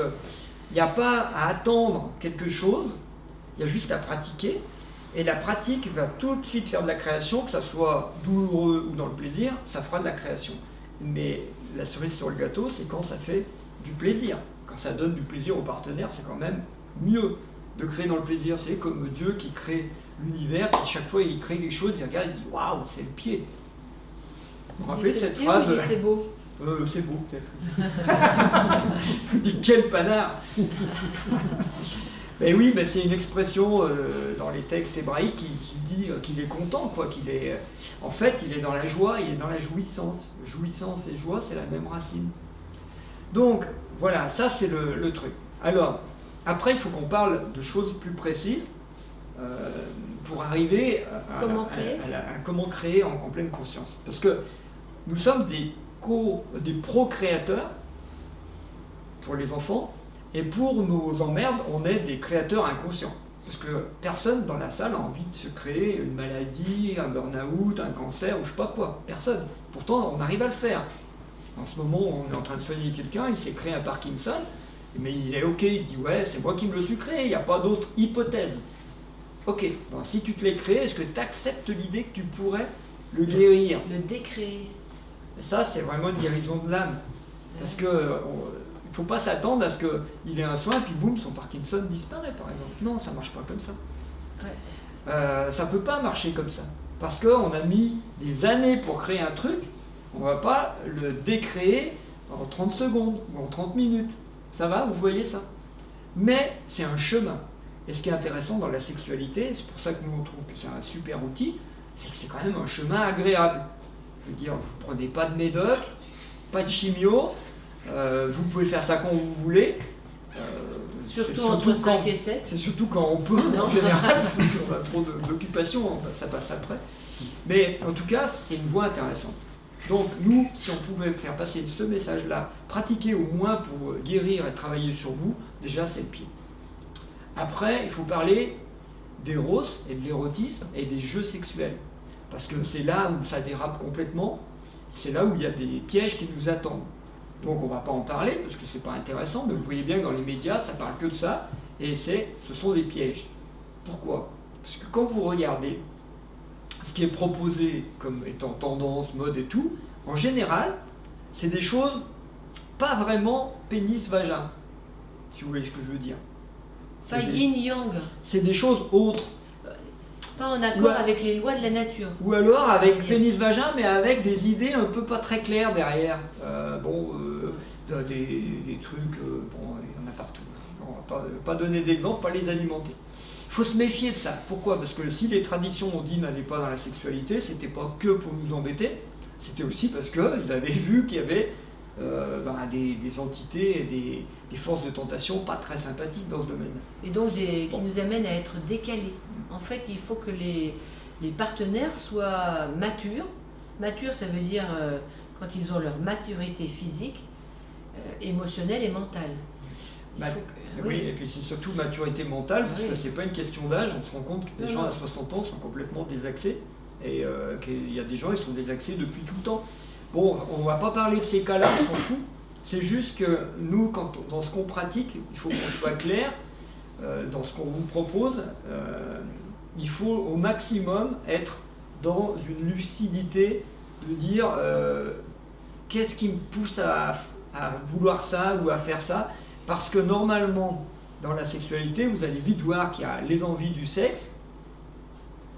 n'y a pas à attendre quelque chose, il y a juste à pratiquer, et la pratique va tout de suite faire de la création, que ça soit douloureux ou dans le plaisir, ça fera de la création. Mais la cerise sur le gâteau, c'est quand ça fait du plaisir. Quand ça donne du plaisir au partenaire, c'est quand même mieux de créer dans le plaisir. C'est comme Dieu qui crée l'univers, puis chaque fois il crée quelque chose, il regarde, il dit waouh, c'est le pied. Vous vous rappelez de cette phrase? C'est beau. C'est beau, peut-être. Vous dites quel panard. Mais oui, mais c'est une expression dans les textes hébraïques qui dit qu'il est content, quoi, en fait, il est dans la joie, il est dans la jouissance. Jouissance et joie, c'est la même racine. Donc, voilà, ça c'est le truc. Alors, après, il faut qu'on parle de choses plus précises pour arriver à comment créer en pleine conscience. Parce que nous sommes des procréateurs pour les enfants, et pour nos emmerdes, on est des créateurs inconscients. Parce que personne dans la salle a envie de se créer une maladie, un burn-out, un cancer ou je sais pas quoi. Personne. Pourtant, on arrive à le faire. En ce moment, on est en train de soigner quelqu'un, il s'est créé un Parkinson, mais il est OK, il dit ouais, c'est moi qui me le suis créé, il n'y a pas d'autre hypothèse. Ok, bon, si tu te l'es créé, est-ce que tu acceptes l'idée que tu pourrais le guérir? Le décréer. Ça, c'est vraiment une guérison de l'âme. Parce que il ne faut pas s'attendre à ce qu'il ait un soin et puis boum, son Parkinson disparaît par exemple. Non, ça ne marche pas comme ça. Ouais. Ça ne peut pas marcher comme ça. Parce qu'on a mis des années pour créer un truc, on ne va pas le décréer en 30 secondes ou en 30 minutes. Ça va, vous voyez ça? Mais c'est un chemin. Et ce qui est intéressant dans la sexualité, c'est pour ça que nous on trouve que c'est un super outil, c'est que c'est quand même un chemin agréable. Je veux dire, vous ne prenez pas de médoc, pas de chimio, vous pouvez faire ça quand vous voulez. Surtout entre 5 et 7. C'est surtout quand on peut, en général, parce qu'on a trop d'occupations, ça passe après. Mais en tout cas, c'est une voie intéressante. Donc nous, si on pouvait faire passer ce message-là, pratiquer au moins pour guérir et travailler sur vous, déjà c'est le pied. Après, il faut parler d'éros et de l'érotisme et des jeux sexuels. Parce que c'est là où ça dérape complètement, c'est là où il y a des pièges qui nous attendent. Donc on ne va pas en parler parce que c'est pas intéressant, mais vous voyez bien que dans les médias, ça parle que de ça, et ce sont des pièges. Pourquoi? Parce que quand vous regardez ce qui est proposé comme étant tendance, mode et tout, en général, c'est des choses pas vraiment pénis-vagin, si vous voyez ce que je veux dire. Pas yin-yang. C'est des choses autres. Pas en accord avec les lois de la nature. Ou alors avec pénis-vagin, mais avec des idées un peu pas très claires derrière. Des trucs, il y en a partout. On va pas donner d'exemple, pas les alimenter. Il faut se méfier de ça. Pourquoi? Parce que si les traditions ont dit n'allez pas dans la sexualité, c'était pas que pour nous embêter, c'était aussi parce qu'ils avaient vu qu'il y avait des entités et des forces de tentation pas très sympathiques dans ce domaine. Et donc qui nous amènent à être décalés. En fait, il faut que les partenaires soient matures. Mature, ça veut dire quand ils ont leur maturité physique, émotionnelle et mentale. Oui, et puis c'est surtout maturité mentale, parce que c'est pas une question d'âge. On se rend compte que des gens à 60 ans sont complètement désaxés, et qu'il y a des gens qui sont désaxés depuis tout le temps. Bon, on ne va pas parler de ces cas-là, on s'en fout. C'est juste que nous, dans ce qu'on pratique, il faut qu'on soit clair dans ce qu'on vous propose. Il faut au maximum être dans une lucidité de dire qu'est-ce qui me pousse à vouloir ça ou à faire ça, parce que normalement, dans la sexualité, vous allez vite voir qu'il y a les envies du sexe,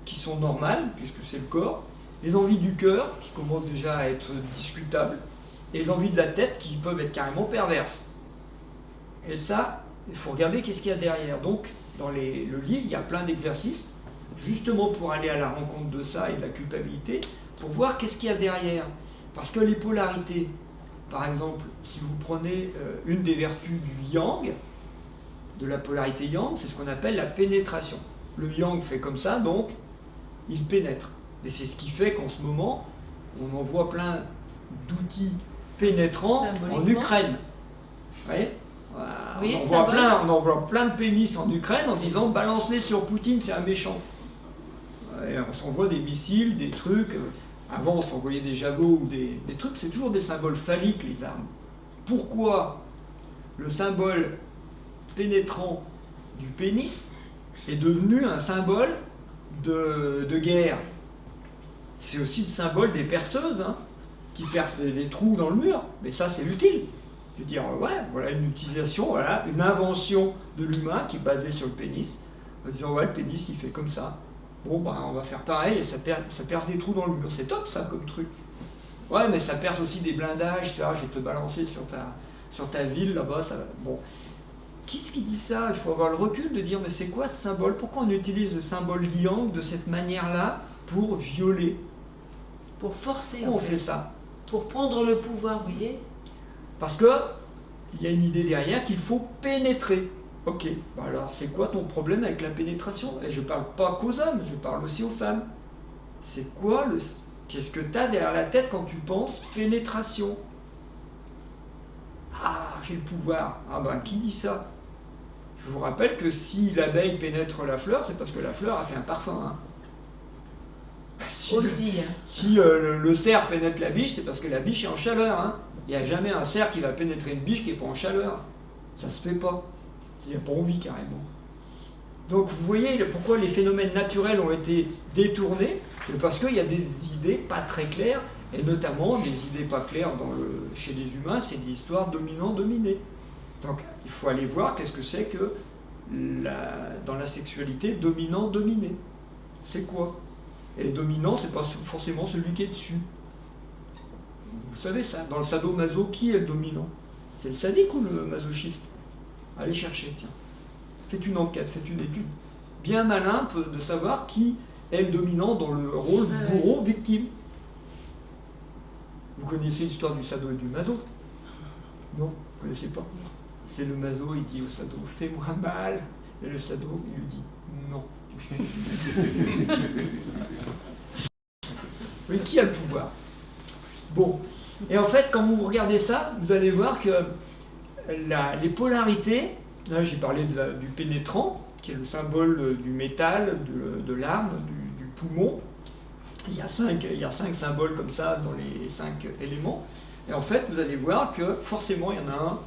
qui sont normales, puisque c'est le corps, les envies du cœur, qui commencent déjà à être discutables, et les envies de la tête, qui peuvent être carrément perverses. Et ça, il faut regarder qu'est-ce qu'il y a derrière. Donc, dans le livre, il y a plein d'exercices, justement pour aller à la rencontre de ça et de la culpabilité, pour voir qu'est-ce qu'il y a derrière. Parce que les polarités, par exemple, si vous prenez une des vertus du yang, de la polarité yang, c'est ce qu'on appelle la pénétration. Le yang fait comme ça, donc il pénètre. Et c'est ce qui fait qu'en ce moment, on envoie plein d'outils pénétrants en Ukraine. Vous voyez ? Oui, on envoie plein de pénis en Ukraine en disant balancez sur Poutine, c'est un méchant. Et on s'envoie des missiles, des trucs. Avant, on s'envoyait des javelots ou des trucs. C'est toujours des symboles phalliques, les armes. Pourquoi le symbole pénétrant du pénis est devenu un symbole de guerre? C'est aussi le symbole des perceuses, hein, qui percent les trous dans le mur. Mais ça, c'est utile. Je veux dire, ouais, voilà une utilisation, voilà une invention de l'humain qui est basée sur le pénis, en disant, ouais, le pénis, il fait comme ça. Bon, ben, on va faire pareil, et ça perce des trous dans le mur. C'est top, ça, comme truc. Ouais, mais ça perce aussi des blindages, tu vois, je vais te balancer sur ta ville, là-bas, ça... Bon. Qu'est-ce qui dit ça? Il faut avoir le recul de dire, mais c'est quoi ce symbole? Pourquoi on utilise le symbole yang de cette manière-là pour violer? Pour forcer, pourquoi on fait ça? Pour prendre le pouvoir, vous voyez? Parce qu'il y a une idée derrière qu'il faut pénétrer. Ok, bah alors c'est quoi ton problème avec la pénétration? Et je ne parle pas qu'aux hommes, je parle aussi aux femmes. C'est quoi qu'est-ce que tu as derrière la tête quand tu penses pénétration? Ah, j'ai le pouvoir. Ah ben, qui dit ça? Je vous rappelle que si l'abeille pénètre la fleur, c'est parce que la fleur a fait un parfum. Hein. Si aussi. Si le cerf pénètre la biche, c'est parce que la biche est en chaleur. Hein. Il n'y a jamais un cerf qui va pénétrer une biche qui n'est pas en chaleur. Ça se fait pas. Il n'y a pas envie carrément. Donc vous voyez pourquoi les phénomènes naturels ont été détournés, parce qu'il y a des idées pas très claires, et notamment des idées pas claires chez les humains, c'est des histoires dominant-dominé. Donc il faut aller voir qu'est-ce que c'est que dans la sexualité dominant-dominé. C'est quoi? Et dominant, c'est pas forcément celui qui est dessus. Vous savez ça, dans le sadomaso, qui est le dominant? C'est le sadique ou le masochiste? Allez chercher, tiens. Faites une enquête, faites une étude. Bien malin de savoir qui est le dominant dans le rôle bourreau-victime. Vous connaissez l'histoire du sado et du maso? Non, vous ne connaissez pas? C'est le maso, il dit au sado, fais-moi mal. Et le sado, il lui dit, non. Oui, qui a le pouvoir? Bon. Et en fait, quand vous regardez ça, vous allez voir que les polarités, là j'ai parlé du pénétrant, qui est le symbole du métal, de l'arme, du poumon. Il y a cinq symboles comme ça dans les 5 éléments. Et en fait, vous allez voir que forcément, il y en a un,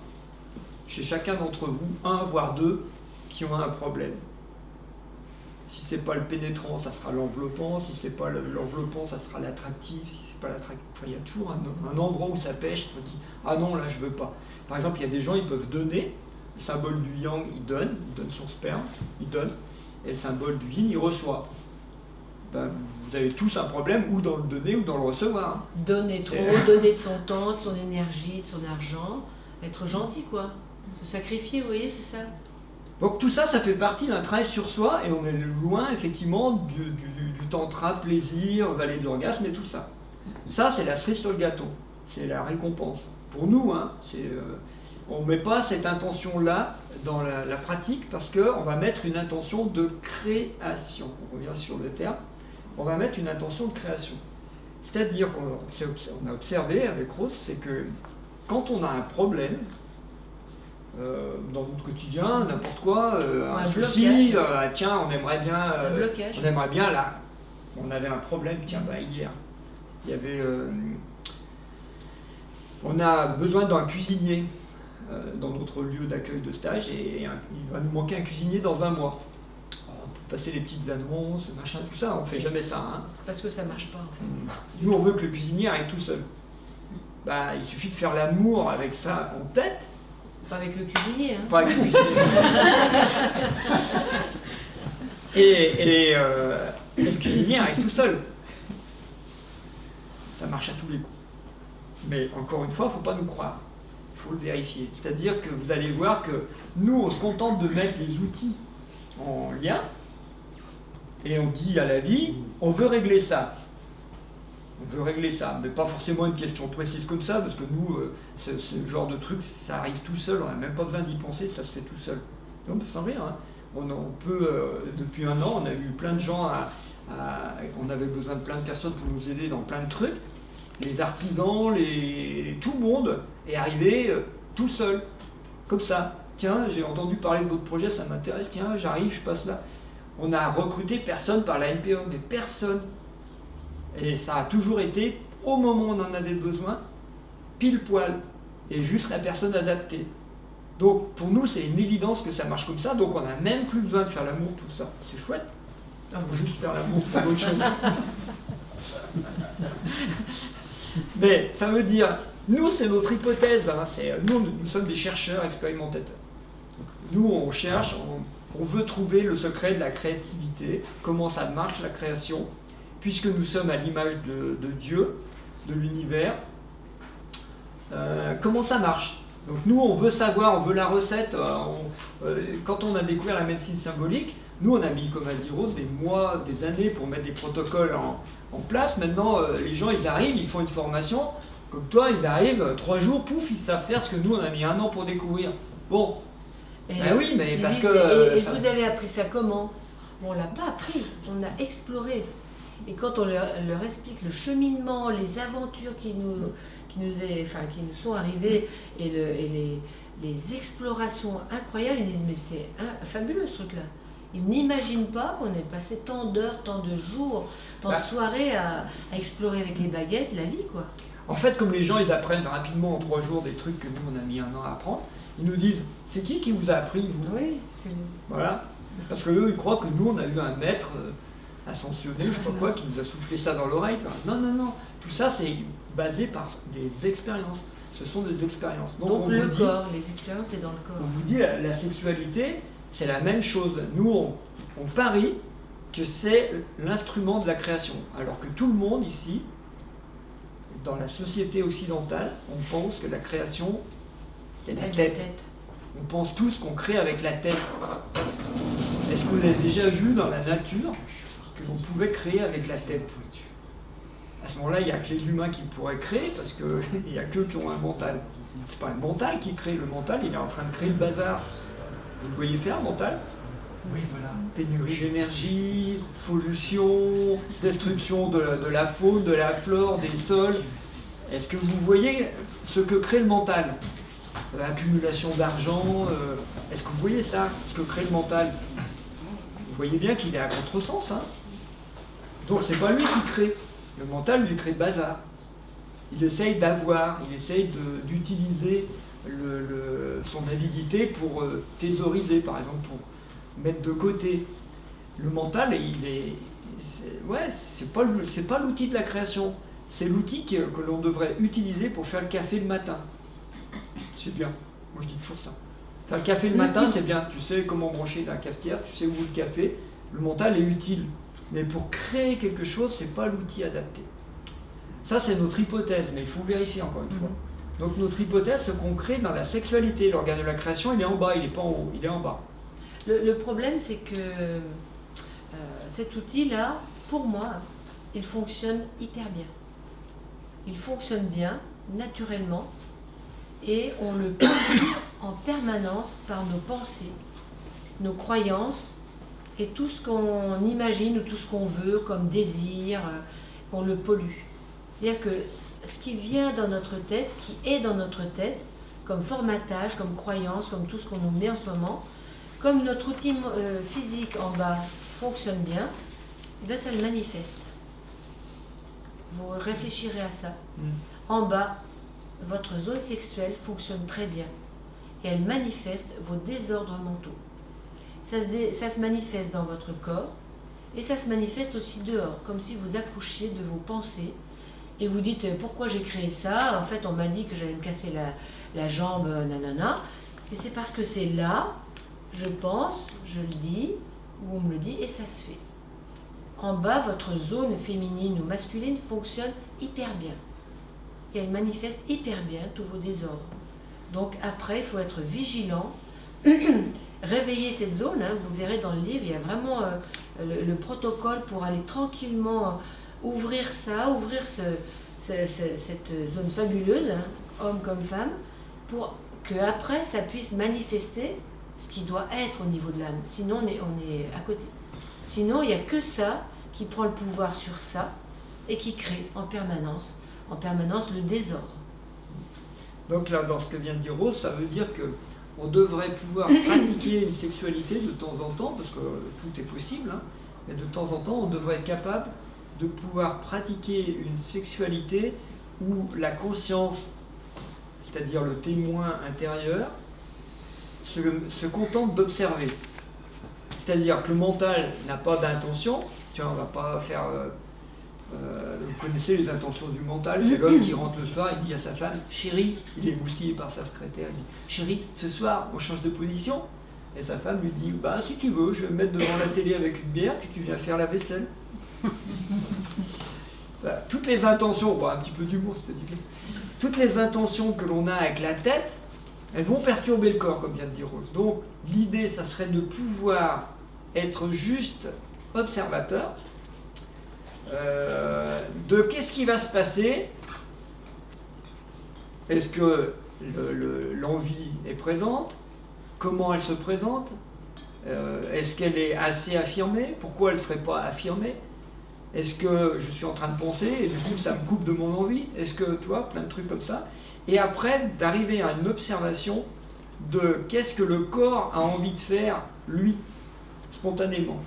chez chacun d'entre vous, un voire deux, qui ont un problème. Si c'est pas le pénétrant, ça sera l'enveloppant. Si c'est pas l'enveloppant, ça sera l'attractif. Si c'est pas l'attractif, enfin, il y a toujours un endroit où ça pêche. On dit ah non, là je veux pas. Par exemple, il y a des gens, ils peuvent donner. Le symbole du yang, il donne son sperme, il donne. Et le symbole du yin, il reçoit. Ben, vous avez tous un problème, ou dans le donner ou dans le recevoir. Donner trop, donner de son temps, de son énergie, de son argent, être gentil quoi. Se sacrifier, vous voyez, c'est ça. Donc tout ça, ça fait partie d'un travail sur soi, et on est loin effectivement du tantra, plaisir, vallée de l'orgasme et tout ça. Ça, c'est la cerise sur le gâteau, c'est la récompense. Pour nous, hein, on ne met pas cette intention-là dans la pratique, parce qu'on va mettre une intention de création. On revient sur le terme, on va mettre une intention de création. C'est-à-dire qu'on a observé avec Rose, c'est que quand on a un problème, dans notre quotidien, n'importe quoi, un souci, tiens, on aimerait bien là, on avait un problème, tiens, hier, il y avait, on a besoin d'un cuisinier dans notre lieu d'accueil de stage, et il va nous manquer un cuisinier dans 1 mois. passer les petites annonces, machin, tout ça, on fait jamais ça. Hein. C'est parce que ça marche pas en fait. Nous, on veut que le cuisinier arrive tout seul. Bah, il suffit de faire l'amour avec ça en tête. Pas avec le cuisinier. Hein. Pas avec le cuisinier. et le cuisinier arrive tout seul. Ça marche à tous les coups. Mais encore une fois, il ne faut pas nous croire. Il faut le vérifier. C'est-à-dire que vous allez voir que nous, on se contente de mettre les outils en lien et on dit à la vie, on veut régler ça. On veut régler ça, mais pas forcément une question précise comme ça, parce que nous, ce genre de truc, ça arrive tout seul, on n'a même pas besoin d'y penser, ça se fait tout seul. Donc sans rien. Hein. On peut, depuis un an, on a eu plein de gens, on avait besoin de plein de personnes pour nous aider dans plein de trucs. Les artisans, tout le monde est arrivé tout seul, comme ça. Tiens, j'ai entendu parler de votre projet, ça m'intéresse, tiens, j'arrive, je passe là. On a recruté personne par la NPO, mais personne. Et ça a toujours été, au moment où on en avait besoin, pile poil, et juste la personne adaptée. Donc pour nous, c'est une évidence que ça marche comme ça, donc on n'a même plus besoin de faire l'amour pour ça. C'est chouette. Il faut juste faire l'amour pour d'autres choses. Mais ça veut dire, nous, c'est notre hypothèse, hein, nous sommes des chercheurs expérimentateurs. Nous, on cherche, on veut trouver le secret de la créativité, comment ça marche la création, puisque nous sommes à l'image de Dieu, de l'univers, comment ça marche. Donc nous, on veut savoir, on veut la recette. Quand on a découvert la médecine symbolique, nous, on a mis, comme a dit Rose, des mois, des années pour mettre des protocoles en place. Maintenant, les gens, ils arrivent, ils font une formation. Comme toi, ils arrivent, 3 jours, pouf, ils savent faire ce que nous, on a mis 1 an pour découvrir. Bon, ben oui, mais parce que... Et vous avez appris ça comment? Bon, on ne l'a pas appris, on a exploré. Et quand on leur explique le cheminement, les aventures qui nous sont arrivées et les explorations incroyables, ils disent mais c'est fabuleux ce truc-là. Ils n'imaginent pas qu'on ait passé tant d'heures, tant de jours, tant de soirées à explorer avec les baguettes la vie, quoi. En fait, comme les gens ils apprennent rapidement en 3 jours des trucs que nous on a mis 1 an à apprendre, ils nous disent c'est qui vous a appris vous? Oui, c'est nous. Voilà. Parce qu'eux ils croient que nous on a eu un maître ascensionné, je sais pas quoi, qui nous a soufflé ça dans l'oreille. Non, non, non. Tout ça c'est basé par des expériences. Ce sont des expériences. Donc le corps, les expériences c'est dans le corps. On vous dit la sexualité, c'est la même chose. Nous on parie que c'est l'instrument de la création. Alors que tout le monde ici, dans la société occidentale, on pense que la création, c'est la tête. On pense tous qu'on crée avec la tête. Est-ce que vous avez déjà vu dans la nature que l'on pouvait créer avec la tête? À ce moment-là, il n'y a que les humains qui pourraient créer, parce qu'il n'y a qu'eux qui ont un mental. C'est pas le mental qui crée, le mental, il est en train de créer le bazar. Vous le voyez faire, mental? Oui, voilà. Pénurie d'énergie, pollution, destruction de la faune, de la flore, des sols. Est-ce que vous voyez ce que crée le mental? L'accumulation d'argent, est-ce que vous voyez ça, ce que crée le mental? Vous voyez bien qu'il est à contresens, hein? Donc c'est pas lui qui crée. Le mental lui crée le bazar. Il essaye d'avoir, il essaye d'utiliser son avidité pour thésauriser, par exemple, pour mettre de côté. Le mental, c'est pas l'outil de la création. C'est l'outil que l'on devrait utiliser pour faire le café le matin. C'est bien. Moi je dis toujours ça. Faire le café le matin, c'est bien. Tu sais comment brancher la cafetière, tu sais où le café. Le mental est utile. Mais pour créer quelque chose, c'est pas l'outil adapté. Ça, c'est notre hypothèse, mais il faut vérifier encore une fois. Donc notre hypothèse, c'est qu'on crée dans la sexualité. L'organe de la création, il est en bas, il n'est pas en haut, il est en bas. Le problème, c'est que cet outil-là, pour moi, il fonctionne hyper bien. Il fonctionne bien, naturellement, et on le pollue en permanence par nos pensées, nos croyances, et tout ce qu'on imagine ou tout ce qu'on veut comme désir, on le pollue. C'est-à-dire que ce qui vient dans notre tête, ce qui est dans notre tête, comme formatage, comme croyance, comme tout ce qu'on nous met en ce moment, comme notre outil physique en bas fonctionne bien, eh bien ça le manifeste. Vous réfléchirez à ça. En bas, votre zone sexuelle fonctionne très bien et elle manifeste vos désordres mentaux. ça se manifeste dans votre corps et ça se manifeste aussi dehors, comme si vous accouchiez de vos pensées et vous dites pourquoi j'ai créé ça, en fait on m'a dit que j'allais me casser la jambe, nanana, et c'est parce que c'est là, je pense, je le dis, ou on me le dit et ça se fait. En bas, votre zone féminine ou masculine fonctionne hyper bien. Et elle manifeste hyper bien tous vos désordres. Donc après, il faut être vigilant, réveiller cette zone. Hein, vous verrez dans le livre, il y a vraiment le protocole pour aller tranquillement ouvrir ça, ouvrir cette zone fabuleuse, hein, homme comme femme, pour qu'après, ça puisse manifester ce qui doit être au niveau de l'âme. Sinon, on est à côté. Sinon, il n'y a que ça qui prend le pouvoir sur ça et qui crée en permanence le désordre. Donc là, dans ce que vient de dire Rose, ça veut dire qu'on devrait pouvoir pratiquer une sexualité de temps en temps, parce que tout est possible, hein, mais de temps en temps, on devrait être capable de pouvoir pratiquer une sexualité où la conscience, c'est-à-dire le témoin intérieur, se contente d'observer. C'est-à-dire que le mental n'a pas d'intention. Tiens, on ne va pas faire... vous connaissez les intentions du mental, c'est l'homme qui rentre le soir, il dit à sa femme, chérie, il est moustillé par sa secrétaire, il dit, chérie, ce soir, on change de position. Et sa femme lui dit, bah si tu veux, je vais me mettre devant la télé avec une bière, puis tu viens faire la vaisselle. Voilà, toutes les intentions, bon, un petit peu d'humour, c'est pas du bien. Toutes les intentions que l'on a avec la tête, elles vont perturber le corps, comme vient de dire Rose. Donc, l'idée, ça serait de pouvoir être juste observateur de qu'est-ce qui va se passer. Est-ce que l'envie est présente? Comment elle se présente? Est-ce qu'elle est assez affirmée? Pourquoi elle ne serait pas affirmée? Est-ce que je suis en train de penser et du coup ça me coupe de mon envie? Est-ce que, tu vois, plein de trucs comme ça. Et après, d'arriver à une observation de qu'est-ce que le corps a envie de faire, lui, spontanément.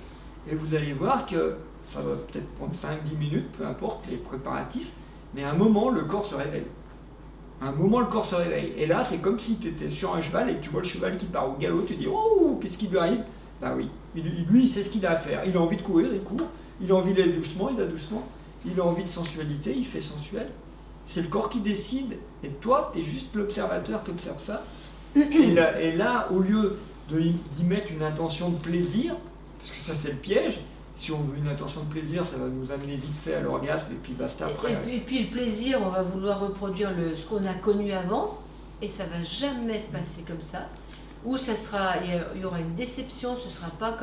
Et vous allez voir que ça va peut-être prendre 5-10 minutes, peu importe les préparatifs, mais à un moment, le corps se réveille. À un moment, le corps se réveille. Et là, c'est comme si tu étais sur un cheval et que tu vois le cheval qui part au galop, tu dis « Oh, qu'est-ce qui lui arrive ?» Ben oui, lui, il sait ce qu'il a à faire. Il a envie de courir, il court. Il a envie d'aller doucement, il va doucement. Il a envie de sensualité, il fait sensuel. C'est le corps qui décide. Et toi, tu es juste l'observateur qui observe ça. Et là, au lieu d'y mettre une intention de plaisir, parce que ça, c'est le piège, si on veut une intention de plaisir, ça va nous amener vite fait à l'orgasme et puis basta après. Et puis le plaisir, on va vouloir reproduire ce qu'on a connu avant, et ça va jamais se passer comme ça. Ou il y aura une déception, ce ne sera pas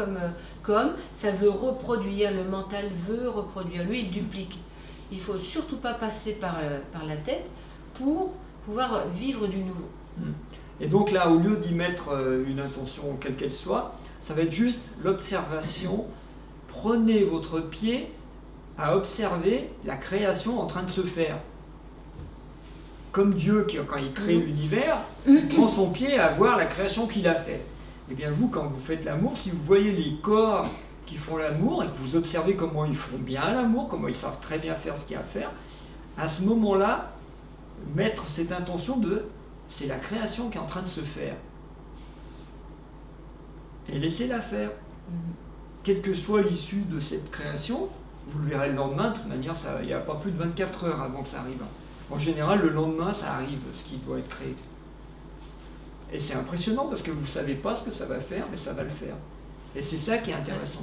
comme ça veut reproduire, le mental veut reproduire, lui il duplique. Il ne faut surtout pas passer par la tête pour pouvoir vivre du nouveau. Et donc là, au lieu d'y mettre une intention quelle qu'elle soit, ça va être juste l'observation. Prenez votre pied à observer la création en train de se faire. Comme Dieu, quand il crée l'univers, il prend son pied à voir la création qu'il a faite. Et bien vous, quand vous faites l'amour, si vous voyez les corps qui font l'amour et que vous observez comment ils font bien l'amour, comment ils savent très bien faire ce qu'il y a à faire, à ce moment-là, mettre cette intention de « c'est la création qui est en train de se faire ». Et laissez-la faire. Quelle que soit l'issue de cette création, vous le verrez le lendemain, de toute manière, il n'y a pas plus de 24 heures avant que ça arrive. En général, le lendemain, ça arrive, ce qui doit être créé. Et c'est impressionnant parce que vous ne savez pas ce que ça va faire, mais ça va le faire. Et c'est ça qui est intéressant.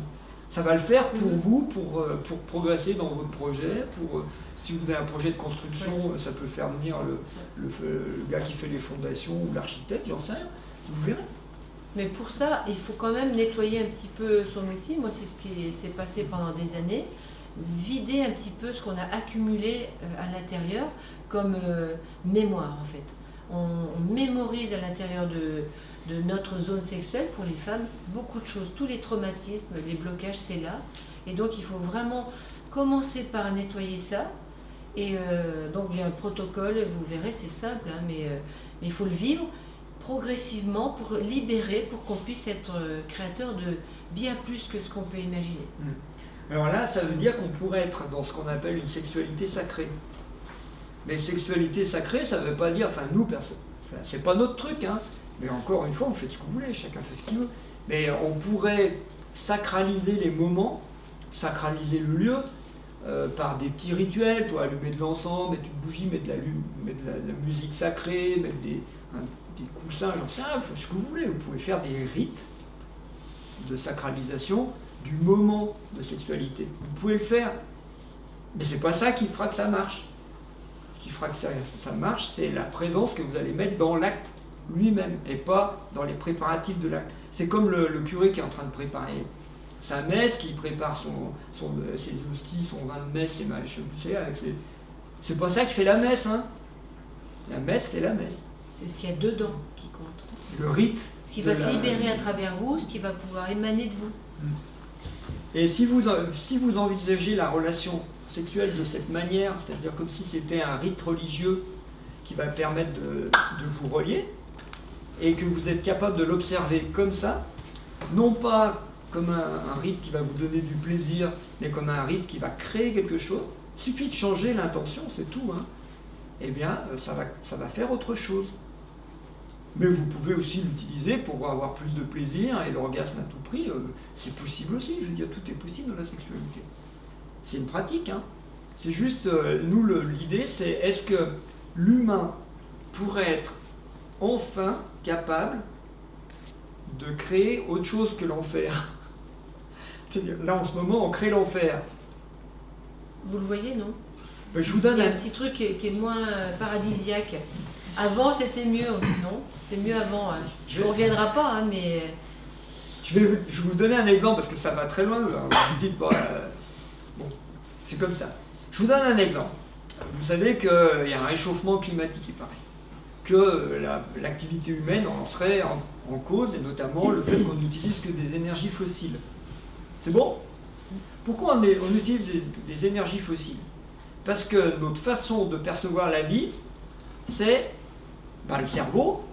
Ça va le faire pour vous, pour progresser dans votre projet, si vous avez un projet de construction, ça peut faire venir le gars qui fait les fondations ou l'architecte, j'en sais rien, vous verrez. Mais pour ça, il faut quand même nettoyer un petit peu son outil. Moi, c'est ce qui s'est passé pendant des années. Vider un petit peu ce qu'on a accumulé à l'intérieur comme mémoire, en fait. On mémorise à l'intérieur de notre zone sexuelle, pour les femmes, beaucoup de choses. Tous les traumatismes, les blocages, c'est là. Et donc, il faut vraiment commencer par nettoyer ça. Et donc, il y a un protocole, vous verrez, c'est simple, hein, mais il faut le vivre progressivement pour libérer, pour qu'on puisse être créateur de bien plus que ce qu'on peut imaginer. Alors là, ça veut dire qu'on pourrait être dans ce qu'on appelle une sexualité sacrée. Mais sexualité sacrée, ça ne veut pas dire, enfin nous, c'est pas notre truc, hein, mais encore une fois, vous faites ce que vous voulez, chacun fait ce qu'il veut. Mais on pourrait sacraliser les moments, sacraliser le lieu, par des petits rituels, toi, allumer de l'encens, mettre une bougie, mettre de la musique sacrée, mettre des coussins, j'en sais rien, ce que vous voulez. Vous pouvez faire des rites de sacralisation du moment de sexualité. Vous pouvez le faire, mais c'est pas ça qui fera que ça marche. Ce qui fera que ça marche, c'est la présence que vous allez mettre dans l'acte lui-même, et pas dans les préparatifs de l'acte. C'est comme le curé qui est en train de préparer sa messe, qui prépare ses hosties, son vin de messe, ses machins, vous savez, c'est pas ça qui fait la messe, hein. La messe, c'est la messe. C'est ce qu'il y a dedans qui compte. Le rite. Ce qui va se libérer à travers vous, ce qui va pouvoir émaner de vous. Et si vous envisagez la relation sexuelle de cette manière, c'est-à-dire comme si c'était un rite religieux qui va permettre de vous relier, et que vous êtes capable de l'observer comme ça, non pas comme un rite qui va vous donner du plaisir, mais comme un rite qui va créer quelque chose, il suffit de changer l'intention, c'est tout, hein. Eh bien, ça va faire autre chose. Mais vous pouvez aussi l'utiliser pour avoir plus de plaisir et l'orgasme à tout prix, c'est possible aussi, je veux dire, tout est possible dans la sexualité. C'est une pratique, hein. C'est juste, nous, l'idée, c'est est-ce que l'humain pourrait être enfin capable de créer autre chose que l'enfer. Là, en ce moment, on crée l'enfer. Vous le voyez, non? Je vous donne un petit truc qui est moins paradisiaque. Avant, c'était mieux, non? C'était mieux avant. Hein. On ne reviendra pas, hein, mais... Je vais vous donner un exemple, parce que ça va très loin. Vous dites pas... Bon, c'est comme ça. Je vous donne un exemple. Vous savez qu'il y a un réchauffement climatique, il paraît. Que l'activité humaine en serait en cause, et notamment le fait qu'on n'utilise que des énergies fossiles. C'est bon? Pourquoi on utilise des énergies fossiles? Parce que notre façon de percevoir la vie, c'est le cerveau,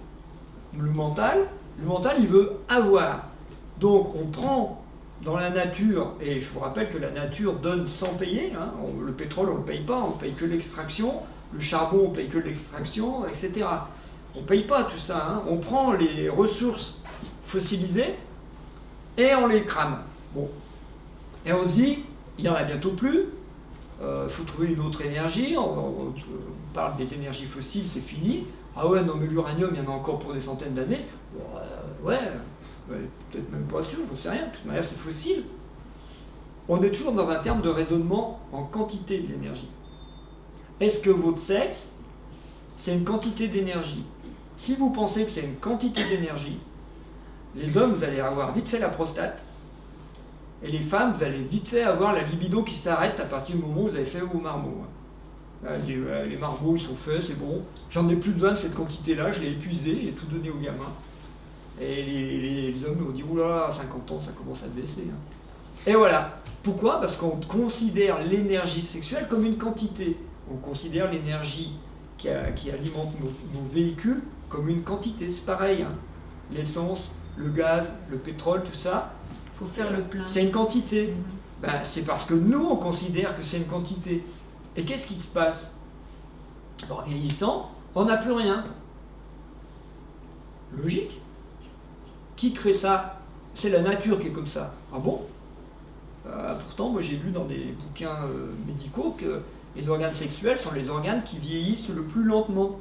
le mental. Le mental, il veut avoir. Donc on prend dans la nature, et je vous rappelle que la nature donne sans payer, hein, le pétrole on ne le paye pas, on ne paye que l'extraction, le charbon on ne paye que l'extraction, etc. On ne paye pas tout ça, hein. On prend les ressources fossilisées et on les crame. Bon. Et on se dit, il n'y en a bientôt plus, faut trouver une autre énergie, on parle des énergies fossiles, c'est fini. Ah ouais, non mais l'uranium, il y en a encore pour des centaines d'années. Ouais, peut-être même pas sûr, j'en sais rien, de toute manière c'est fossile. On est toujours dans un terme de raisonnement en quantité de l'énergie. Est-ce que votre sexe, c'est une quantité d'énergie? Si vous pensez que c'est une quantité d'énergie, les hommes, vous allez avoir vite fait la prostate, et les femmes, vous allez vite fait avoir la libido qui s'arrête à partir du moment où vous avez fait vos marmots. Les marmots, ils sont faits, c'est bon. J'en ai plus besoin de cette quantité-là, je l'ai épuisé, j'ai tout donné aux gamins. Et les hommes vont dire, oula, à 50 ans, ça commence à baisser. Hein. Et voilà. Pourquoi? Parce qu'on considère l'énergie sexuelle comme une quantité. On considère l'énergie qui alimente nos véhicules comme une quantité. C'est pareil. Hein. L'essence, le gaz, le pétrole, tout ça. Il faut faire le plein. C'est une quantité. C'est parce que nous, on considère que c'est une quantité. Et qu'est-ce qui se passe? En vieillissant, on n'a plus rien. Logique. Qui crée ça? C'est la nature qui est comme ça. Ah bon? Pourtant, moi j'ai lu dans des bouquins médicaux que les organes sexuels sont les organes qui vieillissent le plus lentement.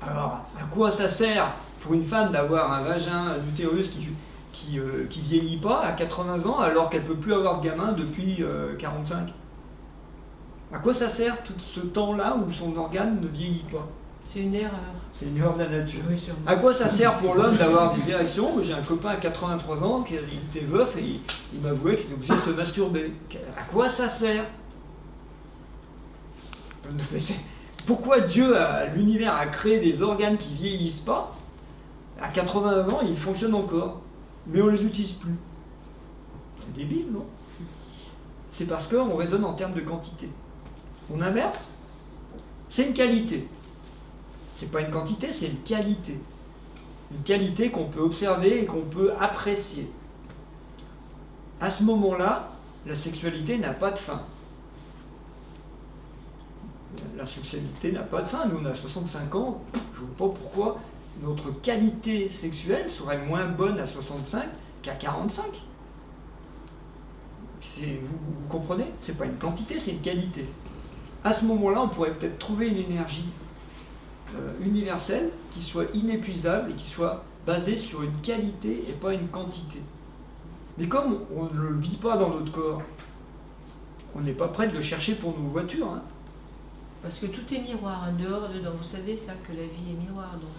Alors, à quoi ça sert pour une femme d'avoir un vagin, un utérus qui vieillit pas à 80 ans alors qu'elle ne peut plus avoir de gamin depuis 45? À quoi ça sert tout ce temps-là où son organe ne vieillit pas? C'est une erreur. C'est une erreur de la nature. Oui, sûrement. À quoi ça sert pour l'homme d'avoir des érections? J'ai un copain à 83 ans qui était veuf et il m'avouait qu'il était obligé de se masturber. À quoi ça sert? Pourquoi Dieu, l'univers, a créé des organes qui vieillissent pas? À 80 ans, ils fonctionnent encore, mais on les utilise plus. C'est débile, non? C'est parce qu'on raisonne en termes de quantité. On inverse, c'est une qualité. C'est pas une quantité, c'est une qualité. Une qualité qu'on peut observer et qu'on peut apprécier. À ce moment-là, la sexualité n'a pas de fin. La sexualité n'a pas de fin. Nous, on a 65 ans, je ne vois pas pourquoi notre qualité sexuelle serait moins bonne à 65 qu'à 45. Vous comprenez? C'est pas une quantité, c'est une qualité. À ce moment-là, on pourrait peut-être trouver une énergie universelle qui soit inépuisable et qui soit basée sur une qualité et pas une quantité. Mais comme on ne le vit pas dans notre corps, on n'est pas prêt de le chercher pour nos voitures. Hein. Parce que tout est miroir, hein, dehors, dedans. Vous savez ça, que la vie est miroir. Donc,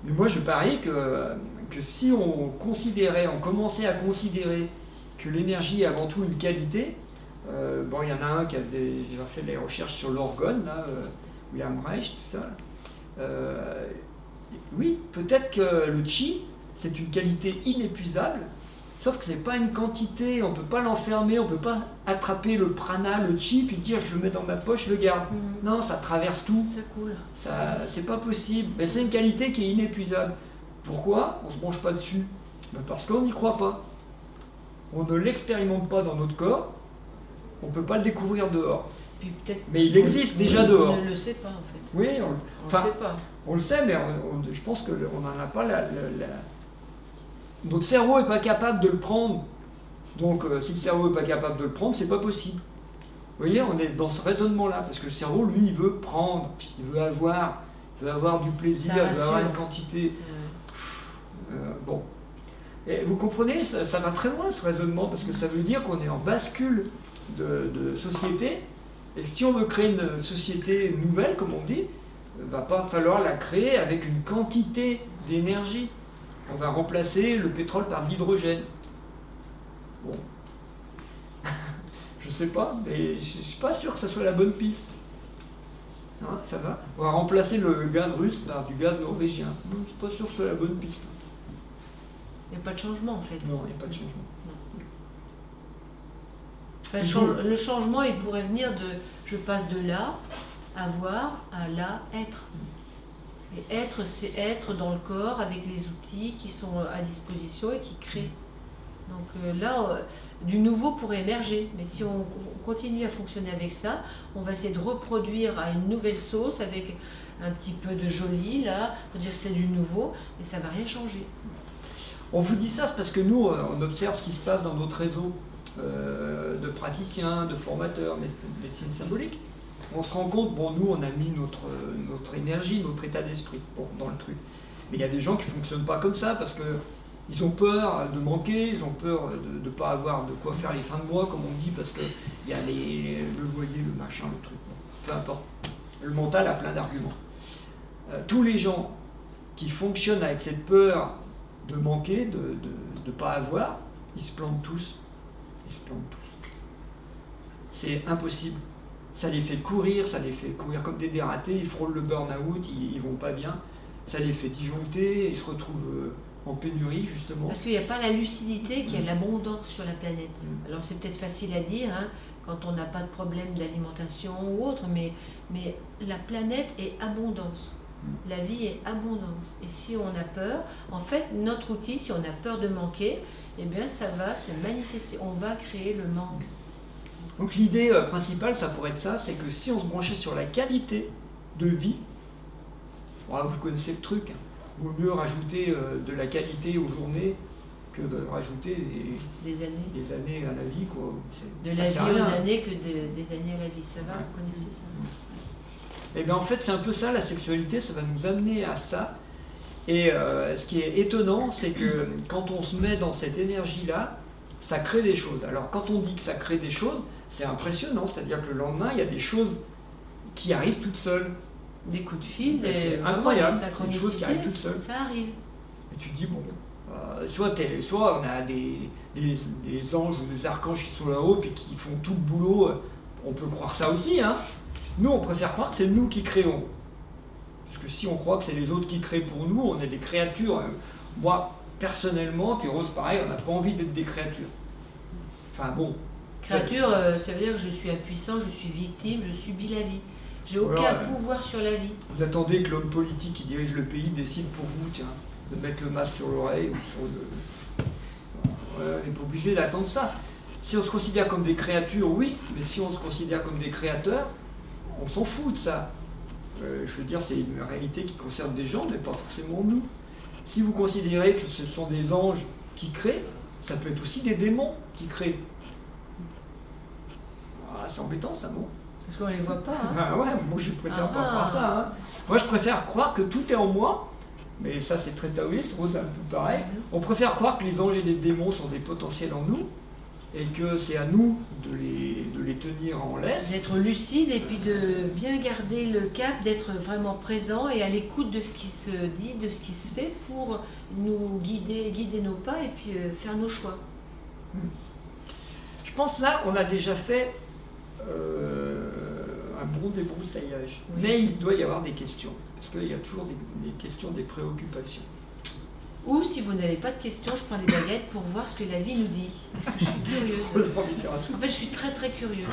Mais moi, je parie que si on commençait à considérer que l'énergie est avant tout une qualité, bon, il y en a un qui a j'ai fait des recherches sur l'orgone, là, William Reich, tout ça. Oui, peut-être que le chi, c'est une qualité inépuisable, sauf que c'est pas une quantité, on peut pas l'enfermer, on peut pas attraper le prana, le chi, puis dire je le mets dans ma poche, je le garde. Non, ça traverse tout. ça coule. C'est pas possible. Mais c'est une qualité qui est inépuisable. Pourquoi on se branche pas dessus? Parce qu'on n'y croit pas. On ne l'expérimente pas dans notre corps, on peut pas le découvrir dehors. Puis peut-être Mais il existe déjà dehors. On ne le sait pas en fait. Oui, On ne sait pas. on le sait, mais je pense qu'on n'en a pas Notre cerveau n'est pas capable de le prendre. Donc, si le cerveau n'est pas capable de le prendre, c'est pas possible. Vous voyez, on est dans ce raisonnement-là, parce que le cerveau, lui, il veut prendre, il veut avoir du plaisir, il veut avoir une quantité. Bon. Et vous comprenez, ça va très loin ce raisonnement, parce que ça veut dire qu'on est en bascule de société, et si on veut créer une société nouvelle, comme on dit, il ne va pas falloir la créer avec une quantité d'énergie. On va remplacer le pétrole par de l'hydrogène. Bon. Je sais pas, mais je ne suis pas sûr que ce soit la bonne piste. Hein, ça va? On va remplacer le gaz russe par du gaz norvégien. Je ne suis pas sûr que ce soit la bonne piste. Il n'y a pas de changement en fait. Non, il n'y a pas de changement. Enfin, le changement, il pourrait venir de je passe de là, avoir, à là, être. Et être, c'est être dans le corps avec les outils qui sont à disposition et qui créent. Donc là, du nouveau pourrait émerger. Mais si on continue à fonctionner avec ça, on va essayer de reproduire à une nouvelle sauce avec un petit peu de joli, là, pour dire que c'est du nouveau, mais ça ne va rien changer. On vous dit ça, c'est parce que nous, on observe ce qui se passe dans notre réseau de praticiens, de formateurs, de médecine symbolique. On se rend compte, bon, nous, on a mis notre énergie, notre état d'esprit dans le truc. Mais il y a des gens qui ne fonctionnent pas comme ça, parce qu'ils ont peur de manquer, ils ont peur de ne pas avoir de quoi faire les fins de mois, comme on dit, parce qu'il y a le loyer, le machin, le truc. Peu importe. Le mental a plein d'arguments. Tous les gens qui fonctionnent avec cette peur de manquer, de ne pas avoir, ils se plantent tous. Ils se plantent tous. C'est impossible. Ça les fait courir comme des dératés, ils frôlent le burn-out, ils vont pas bien. Ça les fait disjoncter, ils se retrouvent en pénurie, justement. Parce qu'il n'y a pas la lucidité, qu'il y a l'abondance sur la planète. Alors c'est peut-être facile à dire, hein, quand on n'a pas de problème d'alimentation ou autre, mais la planète est abondance. La vie est abondance. Et si on a peur, en fait, notre outil, si on a peur de manquer, eh bien, ça va se manifester. On va créer le manque. Donc l'idée principale, ça pourrait être ça, c'est que si on se branchait sur la qualité de vie, vous connaissez le truc, hein, vaut mieux rajouter de la qualité aux journées que de rajouter des années à la vie. Quoi. De la vie aux années que des années à la vie, ça va, vous connaissez ça? Et bien en fait, c'est un peu ça, la sexualité, ça va nous amener à ça. Et ce qui est étonnant, c'est que quand on se met dans cette énergie-là, ça crée des choses. Alors quand on dit que ça crée des choses, c'est impressionnant, c'est-à-dire que le lendemain, il y a des choses qui arrivent toutes seules. Des coups de fil, c'est incroyable, des choses qui arrivent toutes seules. Ça arrive. Et tu te dis, bon, soit on a des anges ou des archanges qui sont là-haut et qui font tout le boulot, on peut croire ça aussi, hein. Nous, on préfère croire que c'est nous qui créons. Parce que si on croit que c'est les autres qui créent pour nous, on est des créatures. Moi, personnellement, puis Rose, pareil, on n'a pas envie d'être des créatures. Enfin bon. Créature, ça veut dire que je suis impuissant, je suis victime, je subis la vie. J'ai aucun pouvoir sur la vie. Vous attendez que l'homme politique qui dirige le pays décide pour vous, tiens, de mettre le masque sur l'oreille ou sur le... on n'est pas obligé d'attendre ça. Si on se considère comme des créatures, oui, mais si on se considère comme des créateurs, on s'en fout de ça. Je veux dire, c'est une réalité qui concerne des gens, mais pas forcément nous. Si vous considérez que ce sont des anges qui créent, ça peut être aussi des démons qui créent. Ah, c'est embêtant ça, non? Parce qu'on ne les voit pas. Hein. Ah ouais, moi je préfère pas croire ça. Hein. Moi je préfère croire que tout est en moi, mais ça c'est très taoïste, Rose, un peu pareil. On préfère croire que les anges et les démons sont des potentiels en nous, et que c'est à nous de les tenir en laisse. D'être lucide et puis de bien garder le cap, d'être vraiment présent et à l'écoute de ce qui se dit, de ce qui se fait pour nous guider nos pas et puis faire nos choix. Je pense là, on a déjà fait un bon débroussaillage. Oui. Mais il doit y avoir des questions, parce qu'il y a toujours des questions, des préoccupations. Ou si vous n'avez pas de questions, je prends les baguettes pour voir ce que la vie nous dit, parce que je suis curieuse. Vous avez envie de faire un souffle ? En fait, je suis très très curieuse.